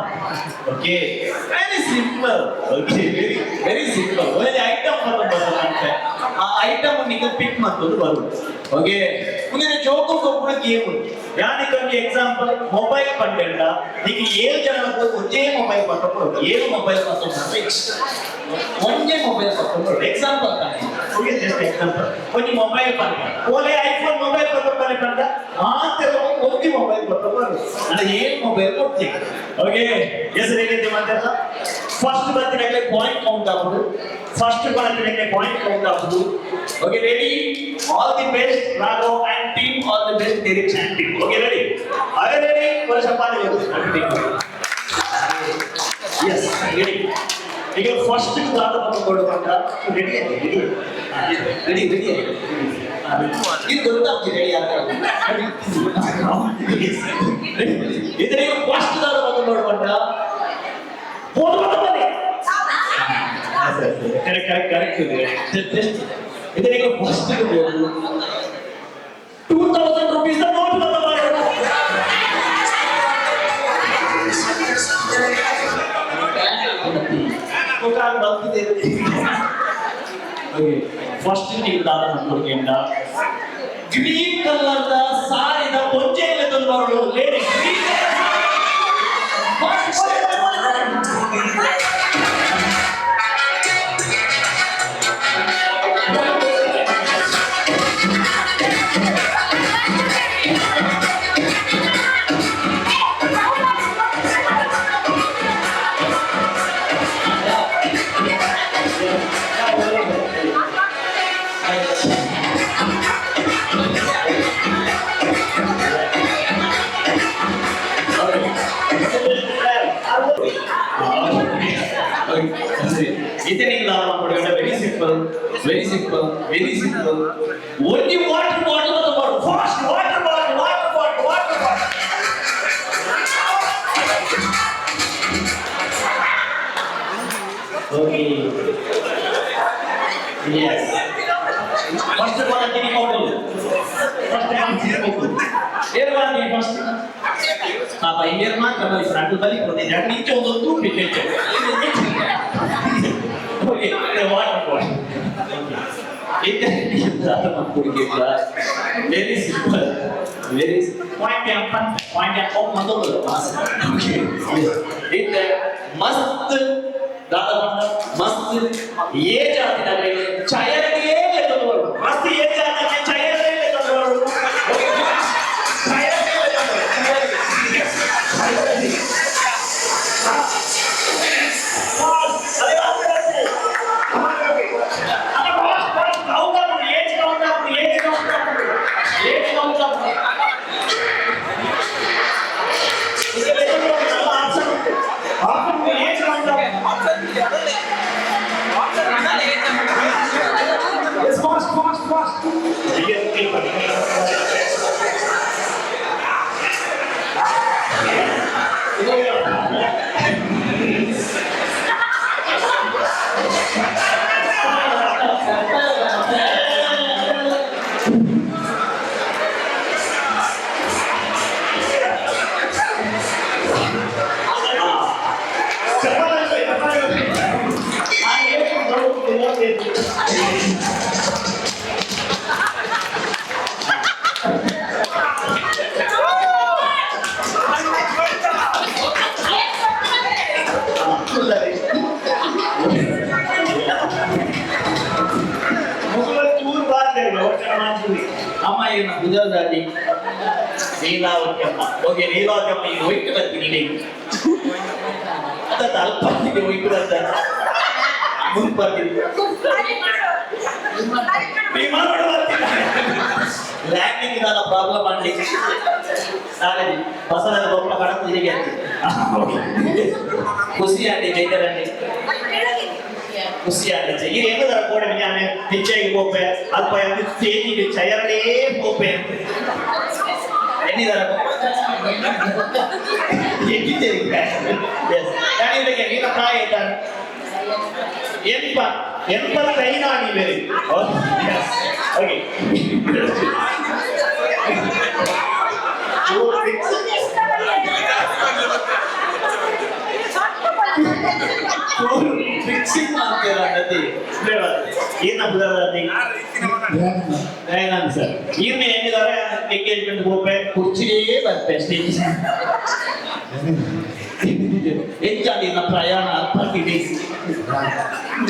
Speaker 4: Okay. Very simple. Okay. Very simple. Only item berapa? Item ನೀವು pick ಮಾಡೋದು ಬರುತ್ತೆ. Okay. ಮುಂದೆ joke ಕೊಪ್ಪಳ game. ಯಾನಿಕಂಗೆ example mobile ಪಂಡೆಂಡ ನೀವು 7 ಜನಕ್ಕೆ ಒಂದೇ ಮೊಬೈಲ್ ಪಟ್ಟಕೊಂಡು 7 ಮೊಬೈಲ್ ಪಟ್ಟಕೊಂಡು ಒಂದೇ ಮೊಬೈಲ್ ಪಟ್ಟಕೊಂಡು ಎಕ್ಸಾಂಪಲ್ ತಾನೆ. Okay just example. ಒಂದು ಮೊಬೈಲ್ ಪಂಡ. ಓಲೆ ಐಫೋನ್ ಮೊಬೈಲ್ ಪಟ್ಟಕೊಂಡು ಪಂಡ ಮಾತ್ರ ಒಂದೇ ಮೊಬೈಲ್ ಪಟ್ಟಕೊಂಡು ಅಲ್ಲ 7 ಮೊಬೈಲ್ ಕೊಡ್ತೀವಿ. ಓಕೆ ಹೆಸರು ಹೇಗೆ ಮಾತಾಡ್ತಾ ಫಸ್ಟ್ ಬರ್ತಿರಕ್ಕೆ ಪಾಯಿಂಟ್ ಕೌಂಟ್ ಆಗೋದು ಫಸ್ಟ್ ಬರ್ತಿರಕ್ಕೆ ಪಾಯಿಂಟ್ ಕೌಂಟ್ ಆಗೋದು. Okay ready all the best Raghav and team all the best direct and team. Okay ready are you ready for ಚಪ್ಪಾಳೆ ಹೊಡೆದು yes ready ಈಗ ಫಸ್ಟ್ ದಾದ ಕೊಡುವಂತ ರೆಡಿ ರೆಡಿ ರೆಡಿ ಇದು ಗೊತ್ತಾಗ್ತದೆ ready ಆಗ್ತದೆ ಇದರ ಫಸ್ಟ್ ದಾದ ಕೊಡುವಂತ ಕೊಡುವಂತ ಕರೆಕ್ಟ್ ಇದರ first 2000 rupees the note first ನೀವು ದಾದ ಮಾಡ್ಕೊಂಡ ಗ್ರೀನ್ ಕಲರ್ ದ ಸಾರಿದ ಪೊಂಚೆಯಲ್ಲಿ ತಂದವರು lady very simple, very simple, very simple. Only water bottle of the bottle. Fast, water bottle, water bottle, water bottle. Okay. Yes. First one, I think bottle. First one, bottle. Here one, first. Apa ini mah kalau front balik, kalau tidak ni contoh tu pilih. Okay, the water bottle. Itu kita mampu very simple, very point yang apa mandor mas. Okay, itu mast, दादा बंदा मस्त ये जाती ना ले चाय ले तो मस्त ये जाती ना चाय ले तो चाय ले ಅಮ್ಮ ಏನು ಗುಜರಾತಿ ನೀಲಾವತ್ಯಮ್ಮ ಓಕೆ ನೀಲಾವತ್ಯಮ್ಮ ಈಗ ಒಯ್ತು ಬರ್ತೀನಿ ಅದ ಅಲ್ಪನಿಗೆ ಒಯ್ತು ಬರ್ತಾನೆ ಮುಂಬರ್ತೀನಿ ಲ್ಯಾಂಡಿಂಗ್ ಇದಲ್ಲ ಪ್ರಾಬ್ಲಮ್ ಮಾಡಿ ನಾಳೆ ಬಸವನ ಗೊಬ್ಬರ ಕಡತ ಹೀಗೆ ಖುಷಿ ಆಗಿ ಜೈತರಂడి ಖುಷಿ ಆಗುತ್ತೆ ಈಗ ಏನದರ ಕೂಡ ನಾನು ಹೆಚ್ಚಾಗಿ ಹೋಗ್ಬೆ ಅಲ್ಪ ಸ್ಟೇಜಿಗೆ ಚಯರನೇ ಹೋಗ್ಬೆ ಎನ್ನಿದಾರ ಎಕ್ಕಿದ್ದೇನೆ ನೀನ ಪ್ರಾಯ ಆಯ್ತಾ
Speaker 6: ಎಂಬತ್ತೈದು ಬೇರೆ ಓಕೆ
Speaker 4: ಫಿಕ್ಸಿಂಗ್ ಮಾಡ್ತೀರಾ ನದಿ
Speaker 6: ಏನಂತ ಸರ್ ಇನ್ನು ಏನಿದ್ದಾರೆ ಎಂಗೇಜ್ಮೆಂಟ್ ಹೋಗ್ಬೇ
Speaker 4: ಕುರ್ಚಿಯೇ ಬರ್ತೆ ಸ್ಟೇಜ್ ಹೆಚ್ಚಾದಿನ ಪ್ರಯಾಣ ಅರ್ಥಾಗಿದೆ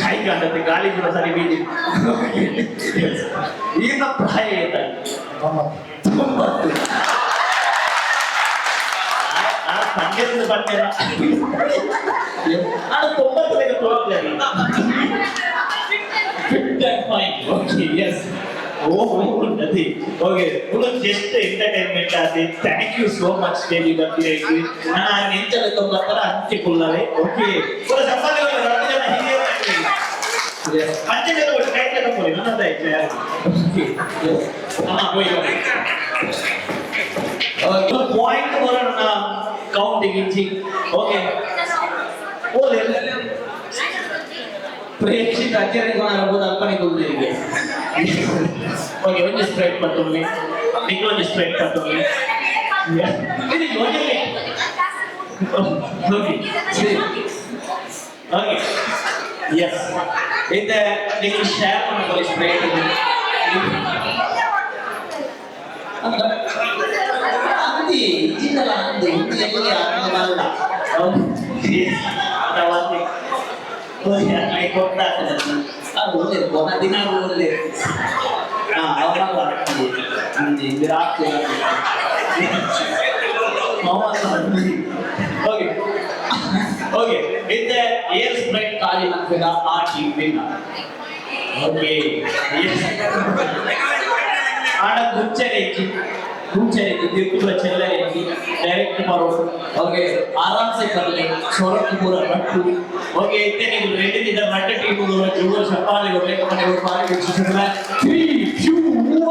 Speaker 4: ಕಾಯ್ಕೊಂಡತ್ತೆ ಗಾಳಿ ಕೂಡ ಸರಿ ಬೀದಿ ಈಗಿನ ಪ್ರಾಯ ಏತಾಯಿ 90 ಸಂಗೀತದ ಬರ್ತೇನೆ ನಾನು 90 ತೋರ್ತೇನೆ fit and fine okay yes ನದಿ ಓಕೆ ಜಸ್ಟ್ ಎಂಟರ್ಟೈನ್ಮೆಂಟ್ ಆದಿ thank you so much stage ಬರ್ತೀರಿ ನಾನು ನೆಂಚಲ 90 ಹಂಚಿಕೊಳ್ಳವೆ ಓಕೆ ಪೂರ ಸಂಬಂಧಗಳು 10 ಜನ ಹಿರಿಯರು ಹಂಚಿಕೊಳ್ಳೋ ಕೈ ತಗೊಂಡು ನನ್ನದ ಐತೆ ಓಕೆ ಹೋಯ್ ಪಾಯಿಂಟ್ ಬರೋಣ ಕೌಂಟಿಂಗ್ ಇಂಚಿ ಓಕೆ ಓಲೆ ಪ್ರೇಕ್ಷಿತ ಅಚ್ಚರಿಗೂ ಆಗಬಹುದು ಅಲ್ಪನಿಗೆ ಓಕೆ ಒಂದು ಸ್ಪ್ರೆಡ್ ಪಟ್ಟೊಮ್ಮೆ ಇನ್ನೊಂದು ಸ್ಪ್ರೆಡ್ ಪಟ್ಟೊಮ್ಮೆ ಇದು ಯೋಜನೆ ಓಕೆ ಓಕೆ ಎಸ್ ಇದು ನೀವು ಶೇರ್ ಮಾಡ್ಕೊಳ್ಳಿ ಸ್ಪ್ರೆಡ್ ಅಂದಿ ಇದಲ್ಲ ಅಂದಿ ಎಲ್ಲಿ ಆಗಲ್ಲ ಕೊಟ್ಟಾಗ್ತದೆ ಅದು ಒಳ್ಳೆ ಕೊನ ದಿನ ಒಳ್ಳೆ ಅವಾಗ ಅಂದಿ Virat okay okay with air spread ಕಾಲಿ ನಕ್ಕಿದ ಆ ಟೀಮ್ ವಿನ್ ಓಕೆ ಆಡ ಗುಂಚರೇಕಿ ತಿರುಪುರ ಚೆಲ್ಲರೇಕಿ ಡೈರೆಕ್ಟ್ ಮಾಡೋದು ಓಕೆ ಆರಾಮ್ से कर ले छोरा की पूरा रट्टू ओके इतने नहीं रेडी इधर रट्टे टीम को जोर शपाले को लेकर मैंने वो पारे के चुचुना 3 2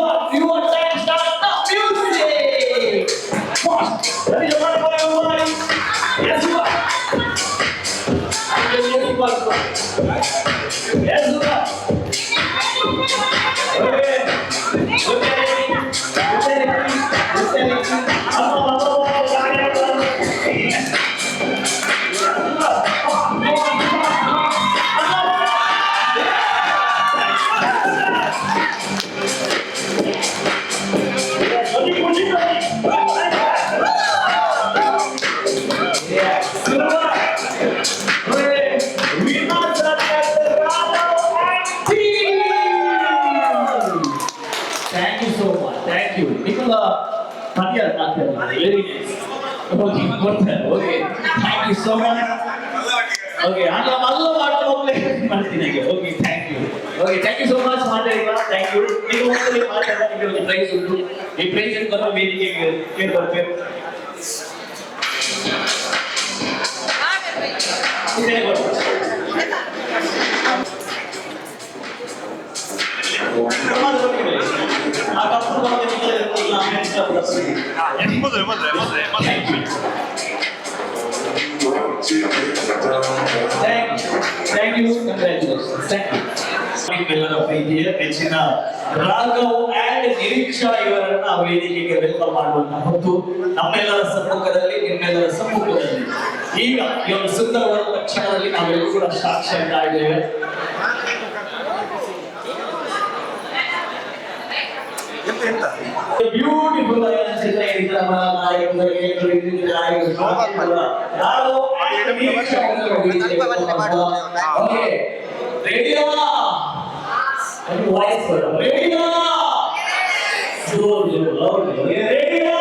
Speaker 4: 1 your time start now music fast ready to run for everybody yes you are yes you are okay Thank you so much. Thank you. Nicola, very nice. Okay, okay. Thank you so much. Okay, I'm okay, thank you. Okay, thank you so much, Madhurima. Thank you. You hopefully Madhurima praise undu. We praise in kono ವೇದಿಕೆ ಗೆ ಬರ್ತೀವಿ. ಇದೇ ಬರೋ. ಆ ಕಪ್ಪು ಬಂದಿದೆ Thank you. Congratulations. Thank you. ಎಲ್ಲರ ಪ್ರೀತಿಯ ನೆಚ್ಚಿನ ರಾಘವ್ ಅಂಡ್ ನಿರೀಕ್ಷಾ ಇವರನ್ನ ವೇದಿಕೆಗೆ ವೆಲ್ಕಮ್ ಮಾಡುವಂತ ಹೊತ್ತು ನಮ್ಮೆಲ್ಲರ ಸಮ್ಮುಖದಲ್ಲಿ ನಿಮ್ಮೆಲ್ಲರ ಸಮ್ಮುಖದಲ್ಲಿ ಈಗ ಈ ಒಂದು ಸುಂದರವಾದ ಕ್ಷಣದಲ್ಲಿ ನಾವೆಲ್ಲರೂ ಕೂಡ ಸಾಕ್ಷಿಯಾಗ್ತಾ ಇದ್ದೇವೆ. Beautiful radio voice radio radio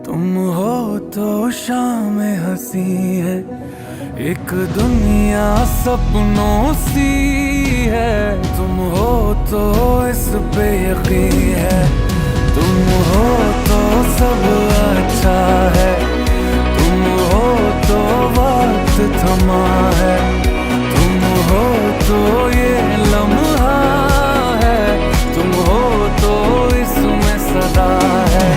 Speaker 1: तुम हो तो शाम हंसी है एक दुनिया सपनों सी है, तुम हो तो इस पे यकीन है, तुम हो तो सब अच्छा है, तुम हो तो वक्त थमा है, तुम हो तो ये लम्हा है, तुम हो तो इसमें सदा है।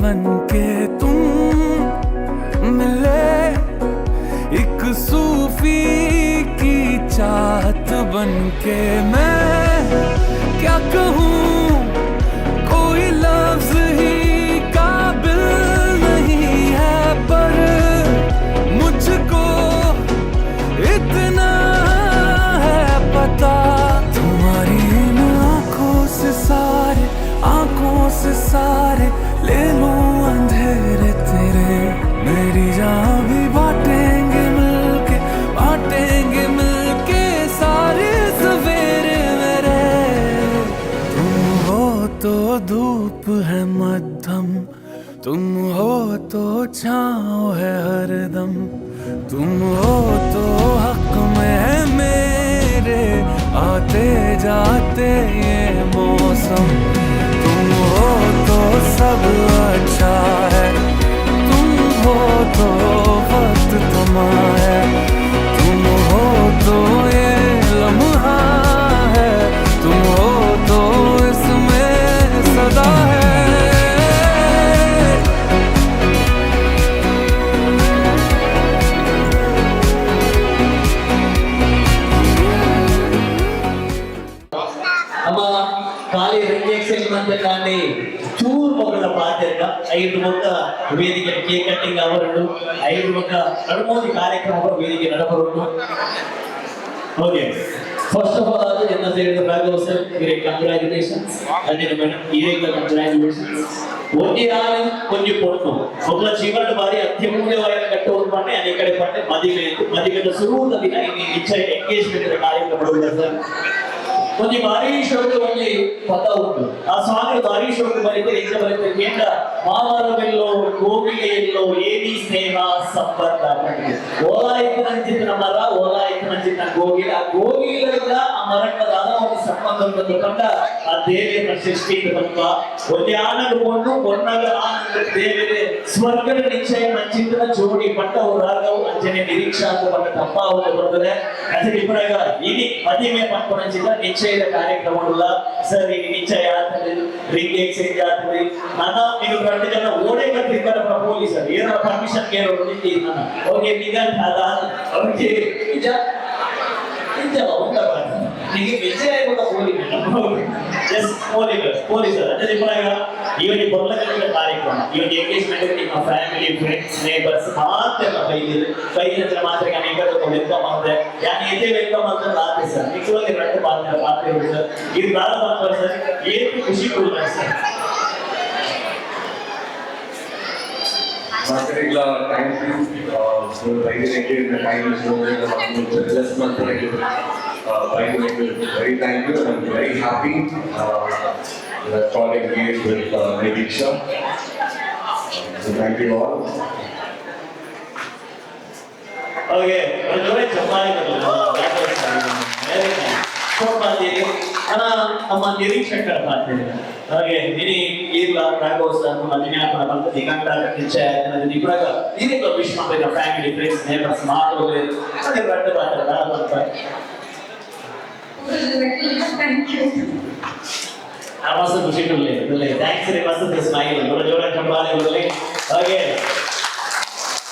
Speaker 1: बनके तुम मिले, एक सूफी की चाहत बनके मैं क्या कहूँ, कोई लफ्ज ही काबिल नहीं है, पर मुझको इतना है पता, तुम्हारी इन आंखों से सारे ले लूं अंधेरे तेरे, मेरी जान भी बांटेंगे मिलके सारे सवेरे मेरे। तुम हो तो धूप है मध्यम, तुम हो तो छाँव है हरदम, तुम हो तो हक में है मेरे आते जाते ये मौसम, तुम हो तो सब अच्छा है, तुम हो तो वक्त थमा है, तुम हो तो ये लम्हा है, तुम हो तो इसमें सदा है।
Speaker 4: ಅಮ್ಮ ಖಾಲಿ ರಿಂಗ್ ಸೆಗ್ಮೆಂಟ್ కానీ ಚೂರು ಮಗಳ ಪಾತ್ರ 5 ಮೊಕ್ಕ ವೇದಿಕೆ ಕೇಕ್ ಕಟ್ಟಿಂಗ್ ಅವರುಂಡು, 5 ಮೊಕ್ಕ ನಡುಮೋದಿ ಕಾರ್ಯಕ್ರಮ ವೇದಿಕೆ ನಡಪರುಂಡು. ಓಕೆ, ಫಸ್ಟ್ ಆಫ್ ಆಲ್ ಎನ್ನ ಸೇರಿದ ರಾಘವ್ ಸರ್ ಇವರಿಗೆ ಕಂಗ್ರಾಚುಲೇಷನ್ಸ್. ಅದೇ ಮೇಡಮ್ ಇವರಿಗೆ ಕಂಗ್ರಾಚುಲೇಷನ್ಸ್. ಒಂದೇ ಆಳು ಕೊಂಚ ಪೊಟ್ಟು ಒಬ್ಬ ಜೀವನ ಬಾರಿ ಅತ್ಯಮೂಲ್ಯವಾದ ಕಟ್ಟುವುದು ಮಾಡಿ ಅನೇಕ ಕಡೆ ಪಟ್ಟೆ ಮದುವೆಯ ಶುರುವಿನ ದಿನ ಇಲ್ಲಿ ನಿಶ್ಚಯ ಎಂಗೇಜ್ಮೆಂಟ್ ಕಾರ್ಯಕ್ರಮ ಸರ್. ಒಂದು ಭಾರಿ ಶೋಕ ಒಂದು ಪದ ಉಂಟು, ಆ ಸಾಂಗ್ ಭಾರಿ ಶೋಕ ಬರೀತೆ ಇಂದ ಬರೀತೆ ಕೇಂದ್ರ ಮಾಮರವೆಲ್ಲೋ ಕೋಗಿಲೆಯೆಲ್ಲೋ ಏನಿ ಸ್ನೇಹ ಸಂಬಂಧ ಓಲಾಯಿತನಂಚಿನ ಮರ ಓಲಾಯಿತನಂಚಿನ ಕೋಗಿಲ, ಆ ಕೋಗಿಲರಿಂದ ಆ ಮರಕ್ಕದಾದ ಒಂದು ಸಂಬಂಧ ಕಂಡ ಆ ದೇವಿಯ ಸೃಷ್ಟಿಯಿಂದ ಬಂದ ಒಂದೇ ಆನಂದಗೊಂಡು ಒನ್ನಾಗ ಆನಂದ ದೇವರೇ ಸ್ವರ್ಗದ ನಿಶ್ಚಯ ಮಂಚಿನ ಜೋಡಿ ಪಟ್ಟ ರಾಗವು ಅಂಜನೆ ನಿರೀಕ್ಷಾ ಅಂತ ಬಂದ ತಪ್ಪ ಒಂದು ಬರ್ತದೆ. ಅದಕ್ಕೆ ಇಬ್ಬರಾಗ ಇಡೀ ಮದುವೆ ಮಾಡ್ಕೊಂಡ ನಿಶ್ಚಯ ಕಾರ್ಯಕ್ರಮಗಳ ಸರ್ ಈಗ ನಿಶ್ಚಯ ಆಗ್ತದೆ, ರಿಂಗ್ ಎಕ್ಸ್ಚೇಂಜ್ ಆಗ್ತದೆ. ನಾನು ನೀವು 2 ಜನ ಓಡೇ ಬರ್ತಿರ್ತಾರೆ ಪ್ರಪೋಲಿ ಸರ್, ಏನೋ ಪರ್ಮಿಷನ್ ಕೇಳೋದು ನಿಂತಿದ್ದು ನಾನು ಅವ್ರಿಗೆ ನಿಗಂತ ಅದ ಅವ್ರಿಗೆ ನಿಜ ನಿಮಗೆ ವಿಜಯ ಕೂಡ ಪೊಲೀಸರು ಅದೇ ಇಬ್ಬರಾಗ ಇವನಿಗೆ ಬರ್ಲಕ್ಕ ಕಾರ್ಯಕ್ರಮ, ಇವನಿಗೆ ಎಂಗೇಜ್ಮೆಂಟ್ ನಿಮ್ಮ ಫ್ಯಾಮಿಲಿ ಫ್ರೆಂಡ್ಸ್ ನೇಬರ್ಸ್ ಮಾತ್ರ ಬೈದಿನ ಮಾತ್ರ ಅನೇಕ ವೆಲ್ಕಮ್ ಆದ್ರೆ ಯಾನ್ ಎದೆ ವೆಲ್ಕಮ್ ಅಂತ ಆಗುತ್ತೆ ಸರ್. ನಿಜವಾಗಿ 2 ಪಾತ್ರ ಸರ್, ಇದು ಬಾಳ ಮಾಡ್ತಾರೆ ಸರ್, ಏನು ಖುಷಿ ಕೊಡ್ತಾರೆ sir.
Speaker 7: Masterikla, thank you for inviting the time show. Just Masterikla, very thank you. I'm very happy for engaged with Nidiksha. So thank you all.
Speaker 4: Okay, enjoy Japan. Very nice. So ನಮ್ಮ ನಿರೀಕ್ಷಕರ ಪಾತ್ರ ಹಾಗೆ ಇನಿ ಈಗ Raghav sir ನಮ್ಮ ದಿನಾಂಕ ಬಂದ ದಿಗಂತ ನಿಶ್ಚಯ ಇಬ್ಬರಾಗ ಇದೀಗ ವಿಶ್ ಮಾಡಿದ ಫ್ಯಾಮಿಲಿ ಫ್ರೆಂಡ್ಸ್ ನೇಬರ್ಸ್ ಮಾತುಗಳು ಅದೇ ದೊಡ್ಡ ಪಾತ್ರ ಮಸ್ತ್ ಖುಷಿ ಕೊಡ್ಲಿ. ಥ್ಯಾಂಕ್ಸ್ ರೀ, ಮಸ್ತ್ ಸ್ಮೈಲ್ ಜೋರ ಚಂಪಾಲೆ ಬರಲಿ. ಹಾಗೆ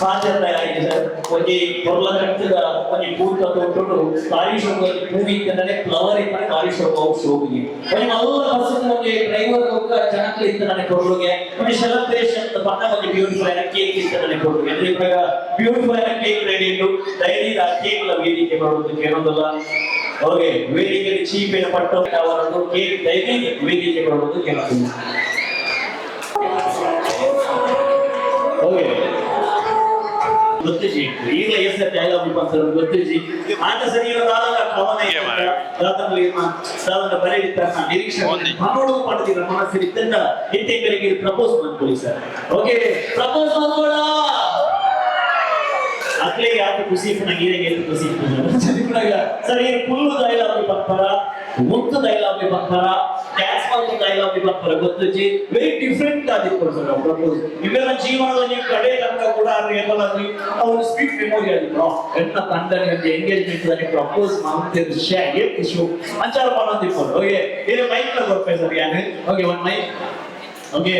Speaker 4: ಪಾತ್ರರಾಗಿ ಸರ್ ಒಂದು ಹೊರಲ ಕಟ್ಟಿದ ಒಂದು ಪೂರ್ತ ತೊಟ್ಟು ಕಾರಿ ಶೋಕ ಮೂವಿ ಇತ್ತಂದ್ರೆ ಫ್ಲವರ್ ಇತ್ತಂದ್ರೆ ಕಾರಿ ಶೋಕ ಶೋಕಿಗೆ ಒಂದು ಎಲ್ಲ ಬಸ್ ನಮಗೆ ಡ್ರೈವರ್ ಹೋಗ ಜನಕ್ಕೆ ಇತ್ತು ನನಗೆ ಕೊಡುಗೆ ಒಂದು ಸೆಲೆಬ್ರೇಷನ್ ಬಣ್ಣ ಒಂದು ಬ್ಯೂಟಿಫುಲ್ ಆಗಿ ಕೇಕ್ ಇತ್ತು ನನಗೆ ಕೊಡುಗೆ ಅಂದ್ರೆ ಇವಾಗ ಬ್ಯೂಟಿಫುಲ್ ಆಗಿ ಕೇಕ್ ರೆಡಿ ಇಟ್ಟು ಡೈರಿ ಆ ಕೇಕ್ ವೇದಿಕೆ ಮಾಡೋದಕ್ಕೆ ಏನೊಂದಲ್ಲ ಓಕೆ ವೇದಿಕೆಗೆ ಚೀಫ್ ಏನ ಪಟ್ಟು ಅವರನ್ನು ಕೇಕ್ ದಯವಿಟ್ಟು ವೇದಿಕೆ ಬರುವುದು ಕೇಳ್ತೀನಿ. ಓಕೆ ಗೊತ್ತಿಜಿ ಈಗ ಎಸ್ ಡೈಲಾಗ್ ಬಂತು ಗೊತ್ತಿಜಿ ಆತ ಸರಿ ಇರೋದಾದ ಕವನ ದಾತನಲ್ಲಿ ಸಾಲನ ಬರೆದಿದ್ದ ನಿರೀಕ್ಷೆ ಮಾಡೋದು ಪಡೆದಿರ ಮನಸ್ಸಿನ ಇದ್ದಂತ ಹಿಂತೆಗಳಿಗೆ ಪ್ರಪೋಸ್ ಮಾಡ್ಕೊಳ್ಳಿ ಸರ್. ಓಕೆ ಪ್ರಪೋಸ್ ಮಾಡೋಣ ಅಕ್ಲೆಗೆ ಆತ ಖುಷಿ ನನಗೆ ಖುಷಿ ಸರ್ ಏನು ಫುಲ್ ಡೈಲಾಗ್ ಬರ್ತಾರ ಮುತ್ತು ಡೈಲಾಗ್ ಬರ್ತಾರ ಡ್ಯಾನ್ಸ್ ಮಾಡೋ ಡೈಲಾಗ್ ಬರ್ತಾರ ಗೊತ್ತಿಜಿ ವೆರಿ ಡಿಫ್ರೆಂಟ್ ಆಗಿತ್ತು ಸರ್ ಪ್ರಪೋಸ್ ಇವೆಲ್ಲ ಜೀವನದಲ್ಲಿ ಕಡೆ ತನಕ ಕೂಡ ಅವ್ರು ಸ್ವೀಟ್ ಮೆಮೊರಿ ಆಗಿದ್ರು ಎನ್ನ ತಂಡನೆ ಎಂಗೇಜ್ಮೆಂಟ್ ಪ್ರಪೋಸ್ ಮಾಡ್ತಿದ್ದ ವಿಷಯ ಇಶ್ಯೂ ಅಂಚಾರ ಮಾಡೋದಿತ್ತು. ಓಕೆ ಇದು ಮೈಕ್ ಬರ್ತಾರೆ ಸರ್ ಯಾರು okay one mic okay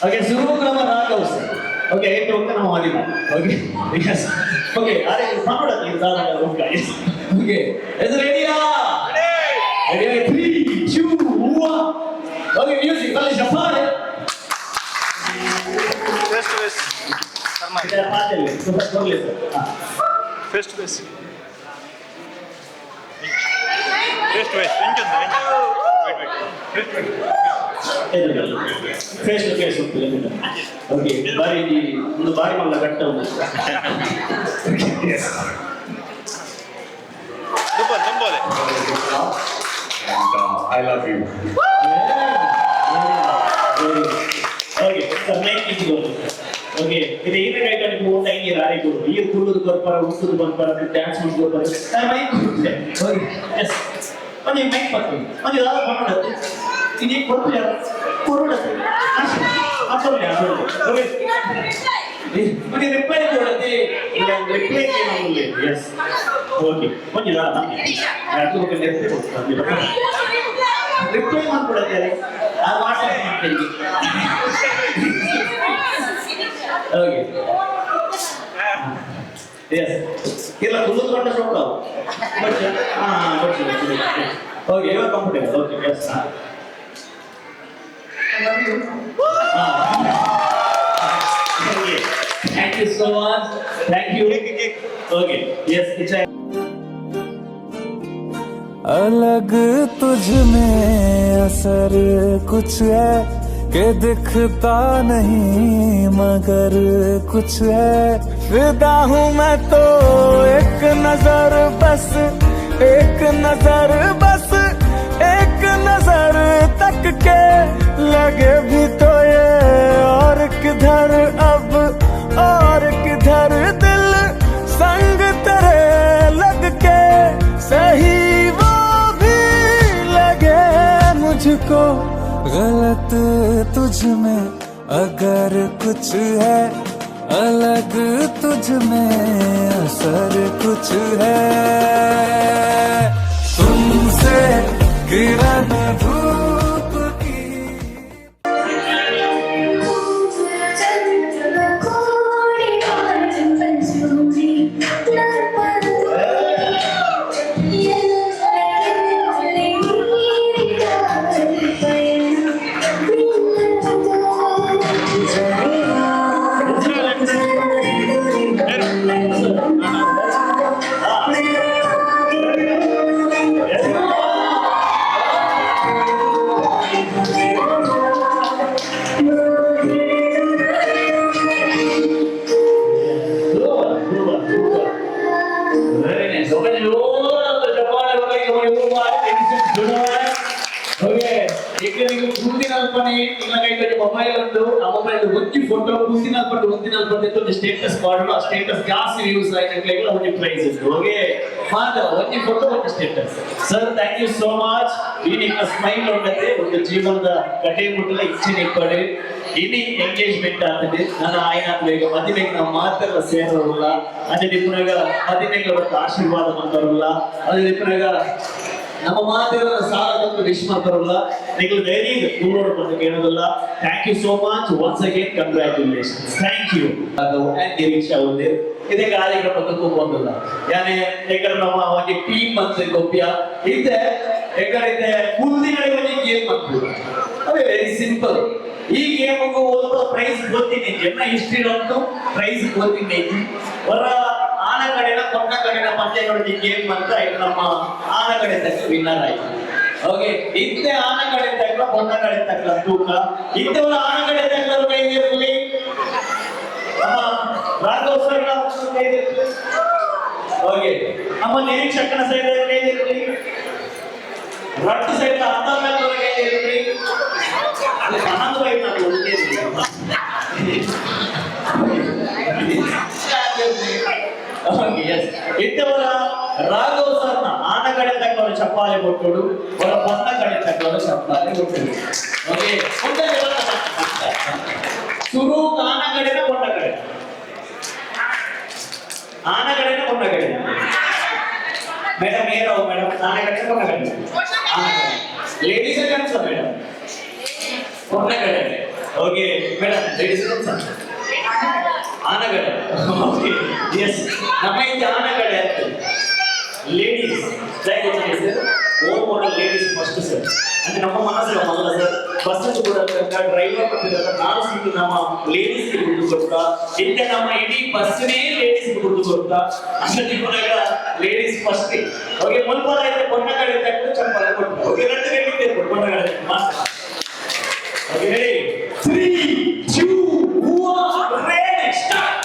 Speaker 4: okay ಶುರು ನಮ್ಮ ರಾಘವ್ ಸರ್ ಓಕೆ ಏಟ್ ಹೋಗ್ತಾ ನಾವು ಮಾಡಿಲ್ಲ ಓಕೆ ಯಸ್ ಓಕೆ ಅರೆ ಮಾಡೋದು ಇದು ದಾದ ಓಕೆ ಓಕೆ ಇಸ್ ರೆಡಿಯಾ ರೆಡಿ 3 2 1 ಓಕೆ ಮ್ಯೂಸಿಕ್ ಅಲ್ಲಿ ಶಫಾರೆ
Speaker 6: ಫೇಸ್ ಟು ಫೇಸ್ ಶರ್ಮಾ
Speaker 4: ಇದರ ಪಾಟಲ್ಲಿ ಸ್ವಲ್ಪ ಕೊಡ್ಲಿ ಸರ್
Speaker 6: ಫೇಸ್ ಟು ಫೇಸ್ ಇಂಚೊಂದು
Speaker 4: ಫೇಸ್ ಟು ಫೇಸ್ ಹೋಗ್ತಿಲ್ಲ ಓಕೆ ಬಾರಿ ಒಂದು ಬಾರಿ ಮಲ್ಲ ಗಟ್ಟ ಒಂದು
Speaker 6: ದುಂಬೋಲೆ
Speaker 7: And I love you.
Speaker 4: Okay sir mike ಇಟ್ಕೊಳ್ಳಿ ಓಕೆ ಇದು ಏನು ಕೈಕೊಂಡು ಹೋಗ್ತಾ ಹಿಂಗೆ ರಾರಿ ಕೊಡು ಈ ಕುಡುದು ಬರ್ಪಾರ ಉಸುದು ಬರ್ಪಾರ ಡ್ಯಾನ್ಸ್ ಮಾಡಿ ಬರ್ಪಾರ ನಾನು ಮೈಕ್ ಕೊಡ್ತೇನೆ ಓಕೆ ಎಸ್ ಒಂದು ಮೈಕ್ ಬರ್ತೀನಿ ಒಂದು ಯಾವ್ದು ಮಾಡ್ಕೊಡತ್ತೆ ಈಗ ಕೊಡ್ತೀಯ ಕೊಡತ್ತೆ ಅಷ್ಟೊಂದು ಓಕೆ ಓಕೆ ರಿಪ್ಲೈ ಕೊಡತ್ತೆ ಇಲ್ಲ ರಿಪ್ಲೈ ಏನು ಎಸ್ ಓಕೆ ಒಂದು ಯಾವ್ದು ಯಾರು ನೆನಪು ಕೊಡ್ತಾರೆ ರಿಪ್ಲೈ ಮಾಡ್ಕೊಡತ್ತೆ ಅದು ವಾಟ್ಸಪ್ ಮಾಡ್ತೀನಿ ಓಕೆ ಎಸ್ ಇಲ್ಲ ಫುಲ್ ದೊಡ್ಡ ಶೋಕ but okay you are comfortable okay yes okay thank you so much thank you okay yes it's
Speaker 1: अलग तुझ में असर कुछ है कि दिखता नहीं मगर कुछ है फिदा हूँ मैं तो एक नजर बस एक नजर बस एक नजर तक के लगे भी तो ये और किधर अब और किधर दिल संग तेरे लग के सही मुझको गलत तुझ में अगर कुछ है अलग तुझ में असर कुछ है तुमसे किरण धूप की
Speaker 4: ಮೊಬೈಲ್ ಒಂದು ಆ ಮೊಬೈಲ್ ಒಂದಿ ಫೋಟೋ ಒಂದಿನ ಸ್ಟೇಟಸ್ ಮಾಡಿದ್ರು ಆ ಸ್ಟೇಟಸ್ ಜಾಸ್ತಿ ವ್ಯೂಸ್ ಆಯ್ತು ಒಂದು ಪ್ರೈಸ್ ಇತ್ತು ಓಕೆ ಮಾತ್ರ ಒಂದಿ ಫೋಟೋ ಒಂದು status sir thank you so much ಈ ನಿಮ್ಮ ಸ್ಮೈಲ್ ఉండతే ಒಂದು ಜೀವನದ ಕಟೆ ಮುಟ್ಟಲ ಇಚ್ಛೆ ನಿಪ್ಪಡೆ ಇನಿ ಎಂಗೇಜ್ಮೆಂಟ್ ಆಗ್ತದೆ ನಾನು ఆయన ಬೇಗ ಮದುವೆಗೆ ನಾವು ಮಾತ್ರ ಸೇರೋಲ್ಲ ಅದೇ ನಿಮ್ಮನಾಗ ಮದುವೆಗೆ ಬತ್ತ ಆಶೀರ್ವಾದ ಮಾಡ್ತಾರಲ್ಲ ಅದೇ ನಿಮ್ಮನಾಗ ನಮ್ಮ ಮಾತಿರೋ ಸಾಲದೊಂದು ವಿಶ್ ಮಾಡ್ತಾರಲ್ಲ ನೀವು ಧೈರ್ಯ ದೂರ ಬಂದು ಕೇಳೋದಲ್ಲ thank you so much once again congratulations thank you ಅದು ನಿರೀಕ್ಷೆ ఉంది ಇದೇ ಕಾರ್ಯಕ್ರಮಕ್ಕೂ ಬಂದಿಲ್ಲ ಯಾನೆ ಏಕರ ನಮ್ಮ ಒಂದು ಟೀಮ್ ಅಂತ ಗೊಪ್ಪಿಯ ಇದೆ ಏಕರಿದೆ ಕುಂದಿನಡೆ ಒಂದು ಗೇಮ್ ಮಾಡ್ತೀವಿ ಅದು ವೆರಿ ಸಿಂಪಲ್ ಈ ಗೇಮ್ಗೂ ಒಂದು ಪ್ರೈಸ್ ಗೊತ್ತಿದೆ ಎನ್ನ ಹಿಸ್ಟ್ರಿ ಒಂದು ಪ್ರೈಸ್ ಗೊತ್ತಿದೆ ಹೊರ ಆನ ಆನಗಡೆನ ಪೊನ್ನಗಡೆನ ಪಂದ್ಯಗಳಿಗೆ ಗೇಮ್ ಅಂತ ಇದು ನಮ್ಮ ಆನಗಡೆ ತಕ್ಕ ವಿನ್ನರ್ ಆಯ್ತು. ಓಕೆ, ಇಂತೆ ಆನಗಡೆ ತಕ್ಕ ಪೊನ್ನಗಡೆ ತಕ್ಕ ತೂಕ ಇಂಥವ್ರ ಆನಗಡೆ ತಕ್ಕರು ಕೈ ಇರಲಿ. ನಮ್ಮ ರಾಘವ್ ಸರ್ ಕೈ ಇರಲಿ. ಓಕೆ, ನಮ್ಮ ನಿರೀಕ್ಷಕನ ಸೈಡ್ ಕೈ ಇರಲಿ. ರಟ್ಟು ಸೈಡ್ ಅರ್ಧ ಮೇಲೆ ಕೈ ಇರಲಿ. ಅದು ಸಮಾನವಾಗಿ ನಾವು ಇಂಥವರ ರಾಘವ್ ಸರ್ನ ಆನಗಡೆ ತಕ್ಕವರು ಚಪ್ಪಾಳೆ ಕೊಟ್ಟೋಡು, ಅವರ ಪೊನ್ನ ಕಡೆ ತಕ್ಕವರು ಚಪ್ಪಾಳೆ ಕೊಟ್ಟೋಡು. ಓಕೆ, ಶುರು ಆನಗಡೆನ ಪೊನ್ನ ಕಡೆ, ಆನಗಡೆನ ಪೊನ್ನ ಕಡೆ. ಮೇಡಮ್ ಏನೋ ಮೇಡಮ್ ಆನಗಡೆ ಪೊನ್ನ ಕಡೆ, ಲೇಡೀಸ್ ಜೆಂಟ್ಸ್ ಮೇಡಮ್ ಪೊನ್ನ ಕಡೆ. ಓಕೆ ಮೇಡಮ್, ಲೇಡೀಸ್ ಜೆಂಟ್ಸ್ ಆನಗಡೆ. ಓಕೆ ಎಸ್, ನಮ್ಮ ಇಲ್ಲಿ ಆನಗಡೆ ಲೇಡೀಸ್ ಓನ್ ಮಾಡಲ್ ಲೇಡೀಸ್ ಫಸ್ಟ್ ಸರ್. ಅಂದ್ರೆ ನಮ್ಮ ಮನಸ್ಸು ಮೊದಲ ಸರ್ ಬಸ್ ಕೂಡ ಡ್ರೈವರ್ ಬರ್ತಿದ್ದ 4 ಸೀಟು ನಮ್ಮ ಲೇಡೀಸ್ ಗುರುತು ಕೊಡ್ತಾ, ಹಿಂದೆ ನಮ್ಮ ಇಡೀ ಬಸ್ನೇ ಲೇಡೀಸ್ ಗುರುತು ಕೊಡ್ತಾ, ಅಷ್ಟೊತ್ತಿ ಕೊನೆಗ ಲೇಡೀಸ್ ಫಸ್ಟ್. ಓಕೆ, ಮುಲ್ಪಾಲ ಇದೆ ಪೊನ್ನಗಡೆ ತಕ್ಕ ಚಪ್ಪಲ ಕೊಟ್ಟು. ಓಕೆ, 2 ಗಂಟೆ ಇರ್ಬೋದು ಪೊನ್ನಗಡೆ ಮಾತ್ರ. Okay ready, 3 2 1 ready start.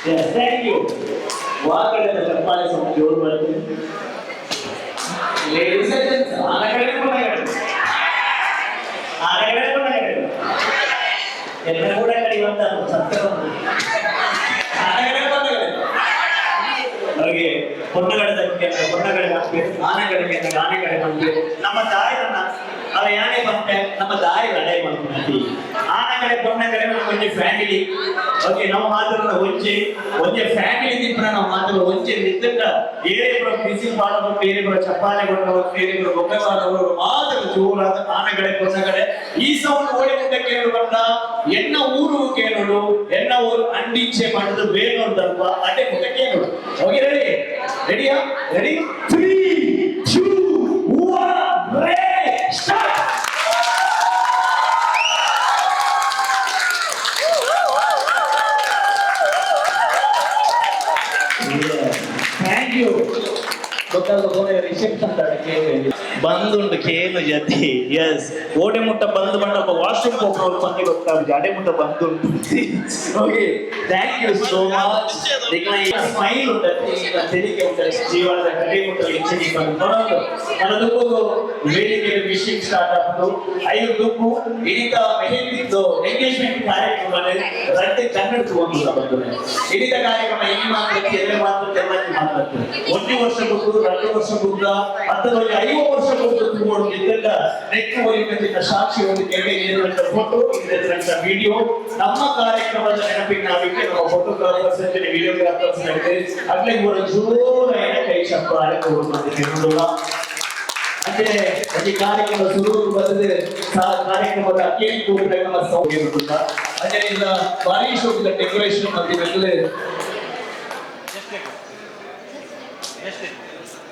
Speaker 4: Yes, thank you. ವಾಕಡೆ ಚಪ್ಪಾಳೆ ಸ್ವಲ್ಪ ಜೋರು ಬರುತ್ತೆ. ಲೇಡೀಸ್ ಅಂಡ್ ಜೆಂಟ್ಸ್ ಆನಗಡೆ ಪೊನ್ನಗಡೆ, ಆನಗಡೆ ಪೊನ್ನಗಡೆ ಎಲ್ಲ ಕೂಡ ಕಡಿವಂತ ಸತ್ಯ ಆನಗಡೆ ಪೊನ್ನಗಡೆ. ಹಾಗೆ ಪೊನ್ನಗಡೆ ತಕ್ಕೆ ಪೊನ್ನಗಡೆ ಹಾಕ್ಬೇಕು, ಆನಗಡೆಗೆ ಆನೆಗಡೆ ಹಾಕ್ಬೇಕು. ನಮ್ಮ ತಾಯಿಯನ್ನ ಅವ ಯಾನೇ ಬಂತೆ ನಮ್ಮ ತಾಯಿ ಅಡೆ ಮಾಡ್ಕೊಂಡಿ. ಆನಗಡೆ ಪೊನ್ನಗಡೆ ನಮ್ಮ ಒಂದೇ ಫ್ಯಾಮಿಲಿ. ಓಕೆ, ನಾವು ಮಾತ್ರ ಒಂದೇ ಫ್ಯಾಮಿಲಿ ದಿಪ್ಪನ ನಾವು ಮಾತ್ರ ಒಂದೇ ನಿಂತ ಏರಿಬ್ರು ಬಿಸಿ ಮಾಡೋರು, ಏರಿಬ್ರು ಚಪ್ಪಾಳೆ ಕೊಟ್ಟವರು, ಏರಿಬ್ರು ಗೊಬ್ಬೆ ಮಾಡೋರು ಮಾತ್ರ ಜೋರಾದ ಆನಗಡೆ ಪೊನ್ನಗಡೆ. ಈ ಸೌಂಡ್ ಓಡಿ ಮುಂದೆ ಕೇಳು ಬಂದ ಎನ್ನ ಊರು ಕೇಳೋಡು, ಎನ್ನ ಊರು ಅಂಡಿಂಚೆ ಮಾಡಿದ್ರು ಬೇನೂರು ದಲ್ಪ ಅಡ್ಡೆ ಮುಂದೆ ಕೇಳೋಡು. ಓಕೆ ರೆಡಿ, ರೆಡಿಯಾ? Ready 3 2 1 ready start. Thank you. Reception ಬಂದುಂಡು ಕೇನು ಜತಿ. ಎಸ್, ಓಡೆ ಮುಟ್ಟ ಬಂದು ಬಂಡಪ್ಪ ವಾಶ್ರೂಮ್ ಹೋಗೋರು ಬಂದು ಗೊತ್ತಾಗ ಅಡೆ ಮುಟ್ಟ ಬಂದುಂಟು. Okay, thank you so much. Smile ಉಂಟು ತೆರಿಗೆ ಉಂಟು ಜೀವನದ ಕಡೆ ಮುಟ್ಟಲು ಹೆಚ್ಚಿಗೆ ನೋಡೋದು ನನ್ನದು ವೇದಿಕೆ ವಿಶಿಂಗ್ ಸ್ಟಾರ್ಟ್ ಆಗ್ತು. 5 ದುಪ್ಪು ಇಡಿತ ಮೆಹಂದಿದ್ದು ಎಂಗೇಜ್ಮೆಂಟ್ ಕಾರ್ಯಕ್ರಮ ರಡ್ಡೆ ಕನ್ನಡ ತಗೊಂಡು ಬಂದು ಇಡಿತ ಕಾರ್ಯಕ್ರಮ ಹೆಂಗೆ ಮಾತಾಡ್ತೀವಿ ಎಲ್ಲ ಮಾತಾಡ್ತಾರೆ. 1 ವರ್ಷ ಬಿಟ್ಟು 2 ವರ್ಷ ಬಿಟ್ಟು 10 5 ವರ್ಷ ಬಿಟ್ಟು ತಗೊಂಡಿದ್ದ ನೆಕ್ಸ್ಟ್ ಹೋಗಿದ್ದ ಸಾಕ್ಷಿ ಒಂದು ಕೆಳಗೆ ಫೋಟೋ ಇದರಂತ ವಿಡಿಯೋ ನಮ್ಮ ಕಾರ್ಯಕ್ರಮದ ನೆನಪಿಗೆ ನಾವಿಕ್ಕೆ ನಮ್ಮ ಫೋಟೋಗ್ರಾಫರ್ಸ್ ಅಂತ ವಿಡಿಯೋಗ್ರಾಫರ್ಸ್ ಇದ್ದಾರೆ. ಅಗ್ಲೇ ಒಂದು ಜೋರಾದ ಕೈ ಚಪ್ಪಾಳೆ ಕೊಡುವಂತ ಅಂದ್ರೆ ಈ ಕಾರ್ಯಕ್ರಮ ಶುರು ಬಂದಿದೆ. ಕಾರ್ಯಕ್ರಮದ ಕೇಕ್ ಕೂಡ ನಮ್ಮ ಸೌಖ್ಯ ಇರುವುದಿಲ್ಲ. ಅದರಿಂದ ಭಾರಿ ಶೋಕದ ಡೆಕೋರೇಷನ್ ಮಾಡಿದ್ರೆ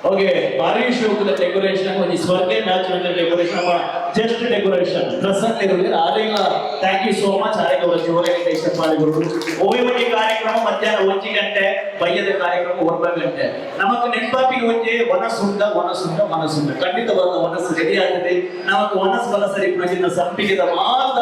Speaker 4: ಓಕೆ, ಭಾರಿ ಶೋಕದ ಡೆಕೋರೇಷನ್ ಒಂದು ಸ್ವರ್ಗ ನ್ಯಾಚುರಲ್ ಡೆಕೋರೇಷನ್ ನಮ್ಮ ಜಸ್ಟ್ ಡೆಕೋರೇಷನ್ ಪ್ರಸನ್ನ ಇರುವುದಿಲ್ಲ. ಆದೀಗ ಥ್ಯಾಂಕ್ ಯು ಸೋ ಮಚ್. ಆದೀಗ ಒಂದು ಜೋರಾಗಿ ಕೈ ಚಪ್ಪಾಳೆಗಳು. ಓವಿ ಕಾರ್ಯಕ್ರಮ ಮಧ್ಯಾಹ್ನ 1 ಗಂಟೆ, ಬಯ್ಯದ ಕಾರ್ಯಕ್ರಮ 1 ಗಂಟೆ. ನಮக்கு ನೆನಪಾಪಿಗೆ ಒಂದೇ ವನಸುಂದ ಖಂಡಿತವಾದ ವನಸ್ಸು ರೆಡಿ ಆಗಿದೆ. ನಮக்கு ವನಸ್ ಬಲಸರಿ ಪ್ರಜಿನ ಸಂಪಿಗೆದ ಮಾತ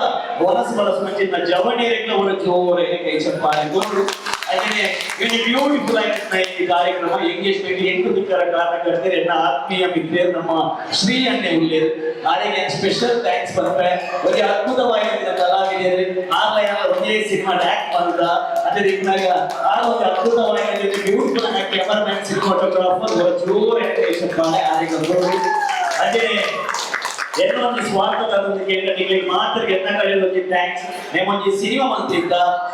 Speaker 4: ವನಸ್ ಬಲಸ ಮಂಚಿನ ಜವಣಿಯರಿಗೆ ಒಂದು ಜೋರಾಗಿ ಕೈ ಚಪ್ಪಾಳೆಗಳು. ಹಾಗೆ ವೆರಿ ಬ್ಯೂಟಿಫುಲ್ ಆಗಿತ್ತು ಈ ಕಾರ್ಯಕ್ರಮ. ಎಂಗೇಜ್ಮೆಂಟ್ 8 ದಿಕ್ಕರ ಕಾರಣಕರ್ತರು ಎನ್ನ ಆತ್ಮೀಯ ಮಿತ್ರರು ನಮ್ಮ ಶ್ರೀ ಅಣ್ಣೆ ಉಳ್ಳೇರು. ಅವರಿಗೆ ಸ್ಪೆಷಲ್ ಥ್ಯಾಂಕ್ಸ್ ಬರುತ್ತೆ. ಒಂದು ಅದ್ಭುತವಾಗಿದ್ದ ಕಲಾವಿದರು ಆಲಯ ಒಂದೇ ಸಿನಿಮಾ ಆಕ್ಟ್ ಮಾಡಿದ ಅದೇ ರೀತಿಯಾಗ ಆ ಒಂದು ಅದ್ಭುತವಾಗಿದ್ದ ಬ್ಯೂಟಿಫುಲ್ ಆಗಿ ಕ್ಯಾಮರಾಮನ್ ಸಿನಿಮಾಟೋಗ್ರಾಫರ್ ಜೋರಾಗಿ ಕೈ ಚಪ್ಪಾಳೆ. ಅದೇ ಏನೋ ಒಂದು ಸ್ವಾರ್ಥ ತರೋದಕ್ಕೆ ನಿಮಗೆ ಮಾತ್ರ ಎನ್ನ ಕಳೆಯೋದಕ್ಕೆ ಥ್ಯಾಂಕ್ಸ್ ನೇಮೊಂಜಿ ಸಿನಿಮಾ ಮಂತ್ರಿದ್ದ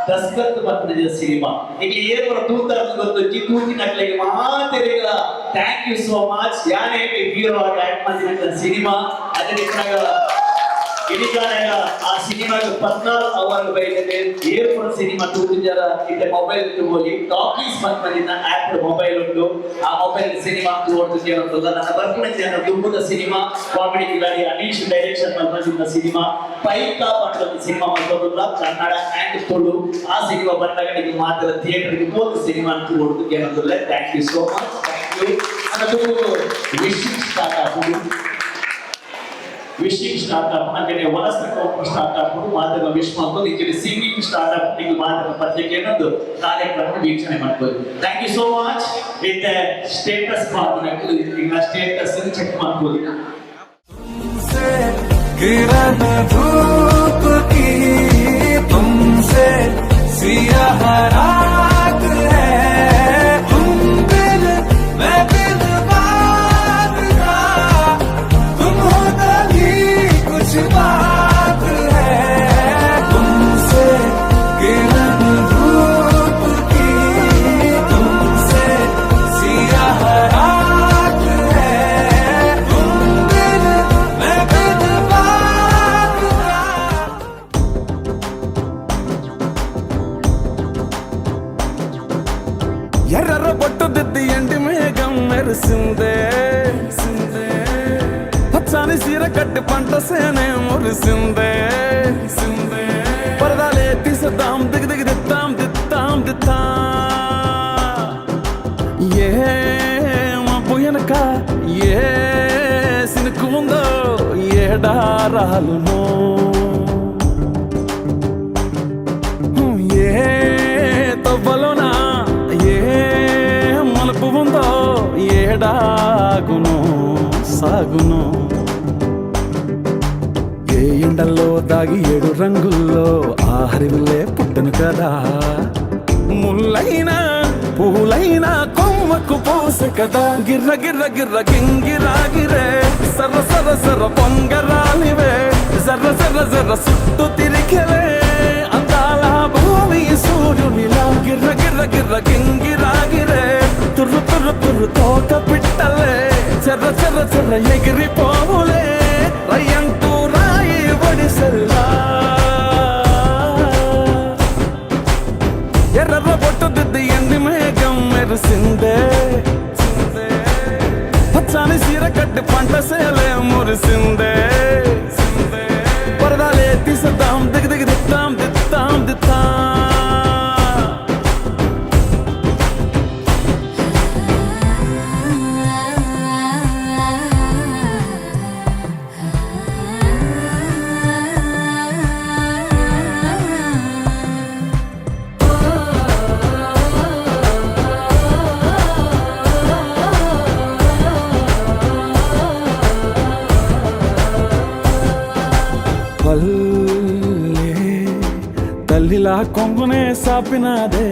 Speaker 4: ದಸ್ಕತ್ ಬಂದಿದ್ದ ಸಿನಿಮಾ ಈಗ ಏರ್ಪರ ತೂತರ ಗೊತ್ತು ತೂತಿನಕ್ಲೆಗೆ ಮಾತೆರೆಗ ಥ್ಯಾಂಕ್ ಯು ಸೋ ಮಚ್ ಯಾನೇ ಹೀರೋ ಆಗಿ ಆಕ್ಟ್ ಮಾಡಿದ ಸಿನಿಮಾ ಅದಕ್ಕೆ ಇಡಿಗಾನೆಗ ಆ ಸಿನಿಮಾಗೆ 14 ಅವರ್ ಬೈದಿದೆ ಏರ್ಪುರ ಸಿನಿಮಾ ತೂತಿಜರ ಇತ್ತೆ ಮೊಬೈಲ್ ತಗೋಲಿ ಟಾಕೀಸ್ ಬಂದಿನ ಆಪ್ ಮೊಬೈಲ್ ಉಂಟು ಆ ಮೊಬೈಲ್ ಸಿನಿಮಾ ತೋರ್ತಿದೆ ಅಂತ ನನ್ನ ಬರ್ಪಣೆ ದುಂಬುದ cinema comedy Kiladi Anish direction ಬಂದಿದ್ದ ಸಿನಿಮಾ ಪೈಕಾ ಪಟ್ಟದ ಸಿನಿಮಾ ಮಾಡೋದಿಲ್ಲ ಕನ್ನಡ ಆ್ಯಂಡ್ ತುಳು ಆ ಸಿನಿಮಾ ಬಂದಾಗ ನಿಮಗೆ ಮಾತ್ರ ಥಿಯೇಟರ್ಗೆ ಹೋದ ಸಿನಿಮಾ ಅಂತ ನೋಡೋದಕ್ಕೆ ಏನಂದ್ರೆ thank you so much thank you ಅದು ವಿಶಿಷ್ಟ ಸ್ಟಾರ್ಟ್ ವಿಶಿಂಗ್ ಸ್ಟಾರ್ಟ್ಅಪ್ ಹಾಗೆ ವನಸ್ಪತಿ ಸ್ಟಾರ್ಟ್ಅಪ್ ಮಾತ್ರ ವಿಶ್ ಮಾಡ್ಕೊಂಡು ಈಗ ಸಿಂಗಿಂಗ್ ಸ್ಟಾರ್ಟ್ಅಪ್ ನೀವು ಮಾತ್ರ ಪತ್ರಿಕೆ ಅನ್ನೋದು ಕಾರ್ಯಕ್ರಮ ವೀಕ್ಷಣೆ ಮಾಡ್ಬೋದು thank you so much with status ಮಾಡ್ಕೊಂಡು ಈಗ ಸ್ಟೇಟಸ್ ಚೆಕ್ ಮಾಡ್ಬೋದು
Speaker 1: किरण धूप की तुमसे सियाह रात है तुम बिन मैं बिन बात का तुम हो तभी कुछ बात है तुमसे किरण धूप की तुमसे सियाह रात है तुम बिन मैं बिन बात का ఎర్ర బొట్టు దిద్ది ఎండి మేఘం మెరిసిందే పచ్చని సీర కట్టి పంట సేనే మురిసిందే పరదాలే తీసేద్దాం దిగి దిగి దిత్తాం దిత్తాం దిత్తా ఏ మబ్బు వెనక ఏ సినుకు ఉందో ఏడారాలునో ఏ తవ్వలోనా ఏ మలుపు ఉందో ఏడాగును సాగును ఏ ఎండల్లో దాగి 7 రంగుల్లో ఆ హరివిల్లే పుట్టను కదా ముల్లైనా పూలైనా కొమ్మకు పోసె కదా గిర్ర గిర్ర గిర్ర గింగిరాగిరే సర్ర సర్ర సర్ర పొంగరాలివే జర్ర జర్ర జర్ర సుట్టు తిరిగలే అందాల భూమి సూర్యునిలా గిర్ర గిర్ర గిర్ర గింగిరాగిరే తుర్రు తుర్రు తుర్రు తోట పిట్టలే చెర్ర చెర్ర చెర్ర ఎగిరిపోవులే రయ్యంటూ రాయి ఒడిసెల్లా ఎర్ర బొట్టు దిద్ది ఎండి మేఘం మెరిసిందే పచ్చని సీర కట్టి పంట సేలే మురిసిందే పరదాలే తీసేద్దాం దిగి దిగి దిత్తాం దిత్తాం దిత్తా పల్లె తల్లిలా కొంగునే సాపినాదే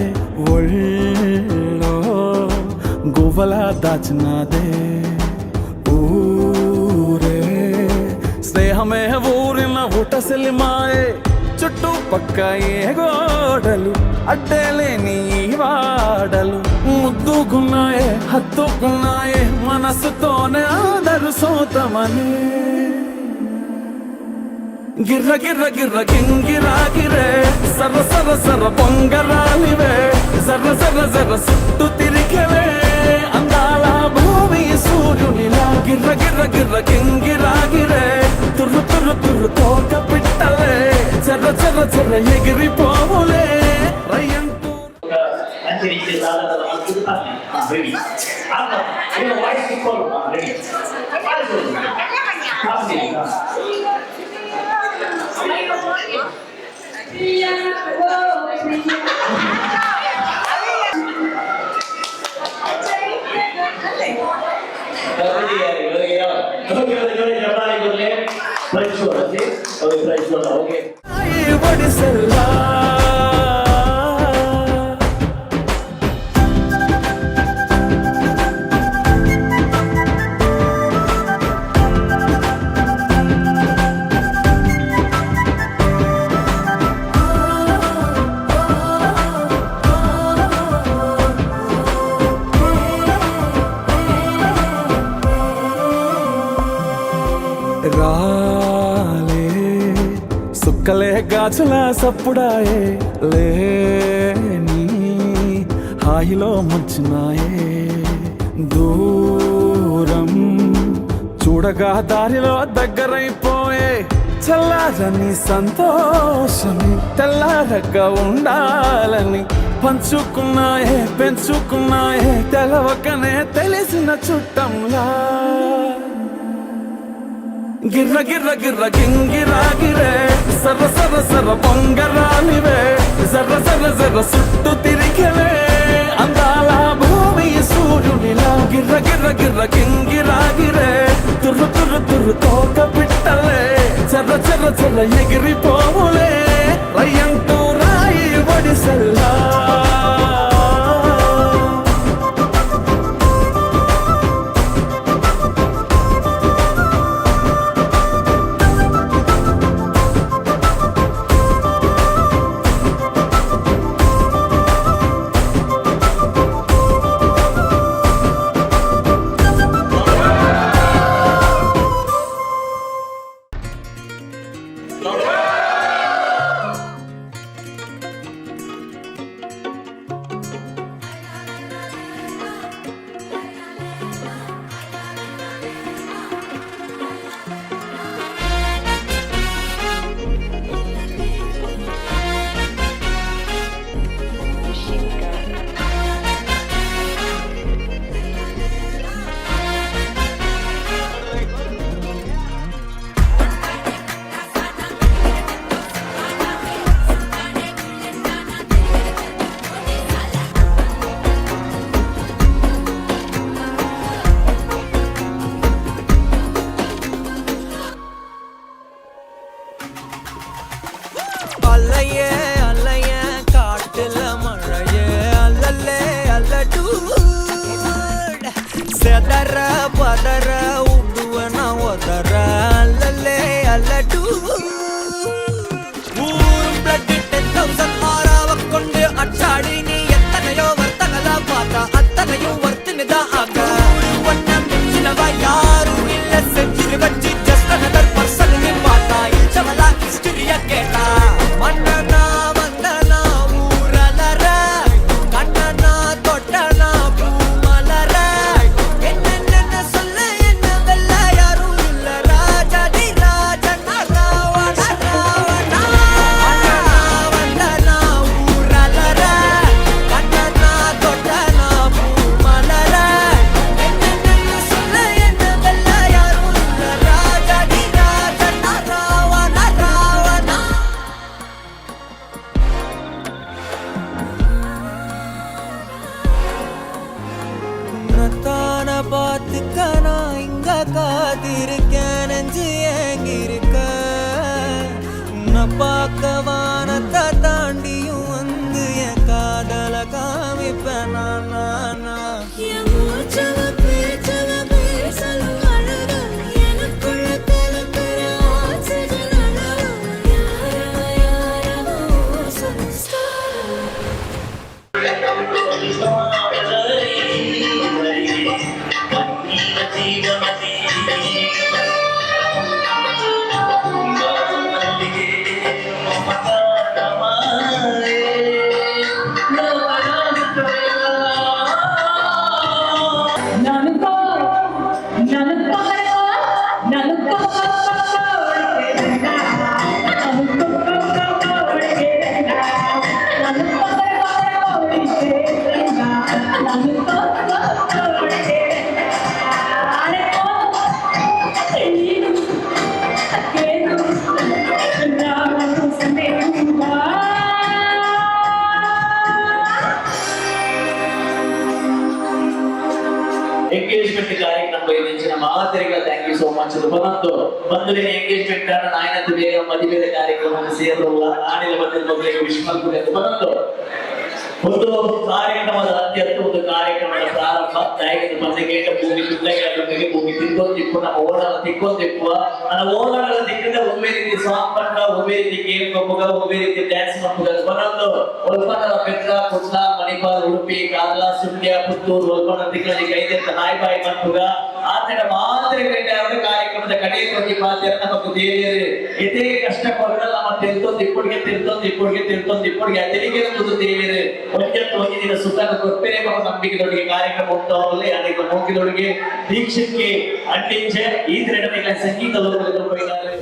Speaker 1: ఒళ్ళో గువ్వలా దాచినాదే ఊరే స్నేహమే ఊరిన ఊట సెలిమాయే చుట్టూ పక్క ఏ గోడలు అడ్డేలేని వాడలు ముద్దుకున్నాయే హత్తుకున్నాయే మనసుతోనే ఆదరు సోతమని గిర్ర గిర్ర గిర్ర గింగిరాగిరే సర్ర సర్ర సర్ర పొంగరాలివే జర్ర జర్ర జర్ర సుట్టు తిరిగలే అందాల భూమి సూర్యునిలా గిర్ర గిర్ర గిర్ర గింగిరాగిరే తుర్రు తుర్రు తుర్రు తోట పిట్టలే చెర్ర చెర్ర చెర్ర ఎగిరిపోవులే రయ్యంటూ
Speaker 4: మంచి రీతి సాధన రెడీ వాయిస్ రెడీ ఓకే
Speaker 1: ఒడిసెల్లా
Speaker 3: రాలే సుక్కలే గాజుల సప్పుడాయే లేని హాయిలో ముంచునాయే దూరం చూడగా దారిలో దగ్గరైపోయే చల్లారని సంతోషమి తెల్లారగా ఉండాలని పంచుకున్నాయే పెంచుకున్నాయే తెలవకనే తెలిసిన చుట్టంలా గిర్ర గిర్ర గిర్ర గింగిరాగిరే సర్ర సర్ర సర్ర పొంగరానివే జర్ర జర్ర జర్ర చుట్టూ తిరిగలే అందాల భూమి సూర్యునిలా గిర్ర గిర్ర గిర్ర గింగిరాగిరే తుర్రు తుర్రు తుర్రు తోక పిట్టలే చర్ర చర్ర చర్ర ఎగిరిపోవులే రయ్యంటూ రాయి ఒడిసెల్లా
Speaker 1: அல்லையே அல்லையே காட்டுல மழையே அல்லல்லே அல்லடு செதற பதற உடுவன ஒதற அல்லல்லே அல்லடு ஊரும் பிளட் 10,000 ஆறாவ கொண்டு அச்சாடி நீ எத்தனையோ வர்த்தகலா பார்த்தா அத்தனையும் வர்த்தினிதான் ஆக ஒன்னம் சிலவா யாரும் இல்ல செஞ்சு வச்சு ஜஸ்ட் another person நீ பார்த்தா இச்சவலா ஹிஸ்டரியா கேட்டா மன்னனா வந்தனா ஊரலற கண்ணனா தொட்டனா பூமலற என்ன சொல்ல என்ன வெல்ல யாரும் இல்ல ராஜாதி ராஜனா ராவண ராவணா வந்தனா ஊரலற கண்ணனா தொட்டனா பூமலற என்ன சொல்ல என்ன வெல்ல யாரும் இல்ல ராஜாதி ராஜனா ராவண ராவணா உன்னத்தான பார்த்துக்க நான் இங்க காத்திருக்கேன் நெஞ்சு ஏங்கிருக்க உன்னை பார்க்க வானத்தை தாண்டியும் வந்து என் காதல காமிப்பேன் நான்
Speaker 4: ಎಂಗೇಜ್ಮೆಂಟ್ ಕಾರ್ಯಕ್ರಮ ಇಲ್ಲಿಂಚಿನ ಮಾತರಿಗೆ ಥ್ಯಾಂಕ್ ಯು ಸೋ ಮಚ್ ಬಂತು ಬಂಧುವಿನ ಎಂಗೇಜ್ಮೆಂಟ್ ಅನ್ನ ನಾಯನತ್ತು ಬೇಗ ಮದುವೆ ಕಾರ್ಯಕ್ರಮವನ್ನು ಸೇರಲ್ಲ ನಾಡಿನ ಬಂದಿದ್ದ ಮಗಳಿಗೆ ವಿಶ್ವಲ್ ಬಂತು ಒಂದು ಕಾರ್ಯಕ್ರಮದ ಅಂತ್ಯತ್ತು ಒಂದು ಕಾರ್ಯಕ್ರಮದ ಪ್ರಾರಂಭ ನಾಯಕನ ಮನೆಗೆ ಭೂಮಿ ಸುತ್ತಗೆ ಭೂಮಿ ತಿಕ್ಕೊಂದಿಪ್ಪು ನಮ್ಮ ಓಡಾಡ ತಿಕ್ಕೊಂದಿಪ್ಪು ನನ್ನ ಓಡಾಡದ ದಿಕ್ಕಿಂದ ಒಮ್ಮೆ ರೀತಿ ಸಾಂಗ್ ಪಂಡ ಒಮ್ಮೆ ರೀತಿ ಗೇಮ್ ಕಪ್ಪುಗ ಒಮ್ಮೆ ರೀತಿ ಡ್ಯಾನ್ಸ್ ಮಪ್ಪುಗ ಬಂದು ಒಲ್ಪನದ ಪೆಟ್ರ ಕುಟ್ಲ ಮಣಿಪಾಲ್ ಉಡುಪಿ ಕಾರ್ಲ ಸುಳ್ಯ ಪುತ್ತೂರು ಒಲ್ಪನ ದಿಕ್ಕಲ್ಲಿ ಕೈದೆತ್ತ ನಾಯ್ಬಾಯಿ ಮಪ್ಪುಗ ಆತನ ಮಾತ್ರ ಕಾರ್ಯಕ್ರಮ ಕಾರ್ಯಕ್ರಮದ ಕಡೆಯ ಪಾತ್ರ ನಮಗೆ ದೇವರು ಇದೇ ಕಷ್ಟ ಕೊರಗಲ್ಲ ಮತ್ತೆ ಇಪ್ಪಡಿಗೆ ತೆರಿಗೆ ದೇವರು ಒಂದಿನ ಸುಖನ ಕೊಟ್ಟರೆ ನಂಬಿಕೆದೊಳಗೆ ಕಾರ್ಯಕ್ರಮ ಹೋಗ್ತಾವಲ್ಲಿ ಅನೇಕ ಮೋಗಿದೊಳಗೆ ದೀಕ್ಷಕ್ಕೆ ಅಂಟಿಂಚ ಈ ದಿನ ಸಂಗೀತ ಲೋಕದಲ್ಲಿ ಹೋಗಿದ್ದಾರೆ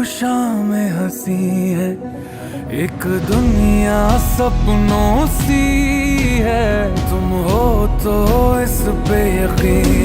Speaker 1: शाम हंसी है एक दुनिया सपनों सी है तुम हो तो इस पे यकीन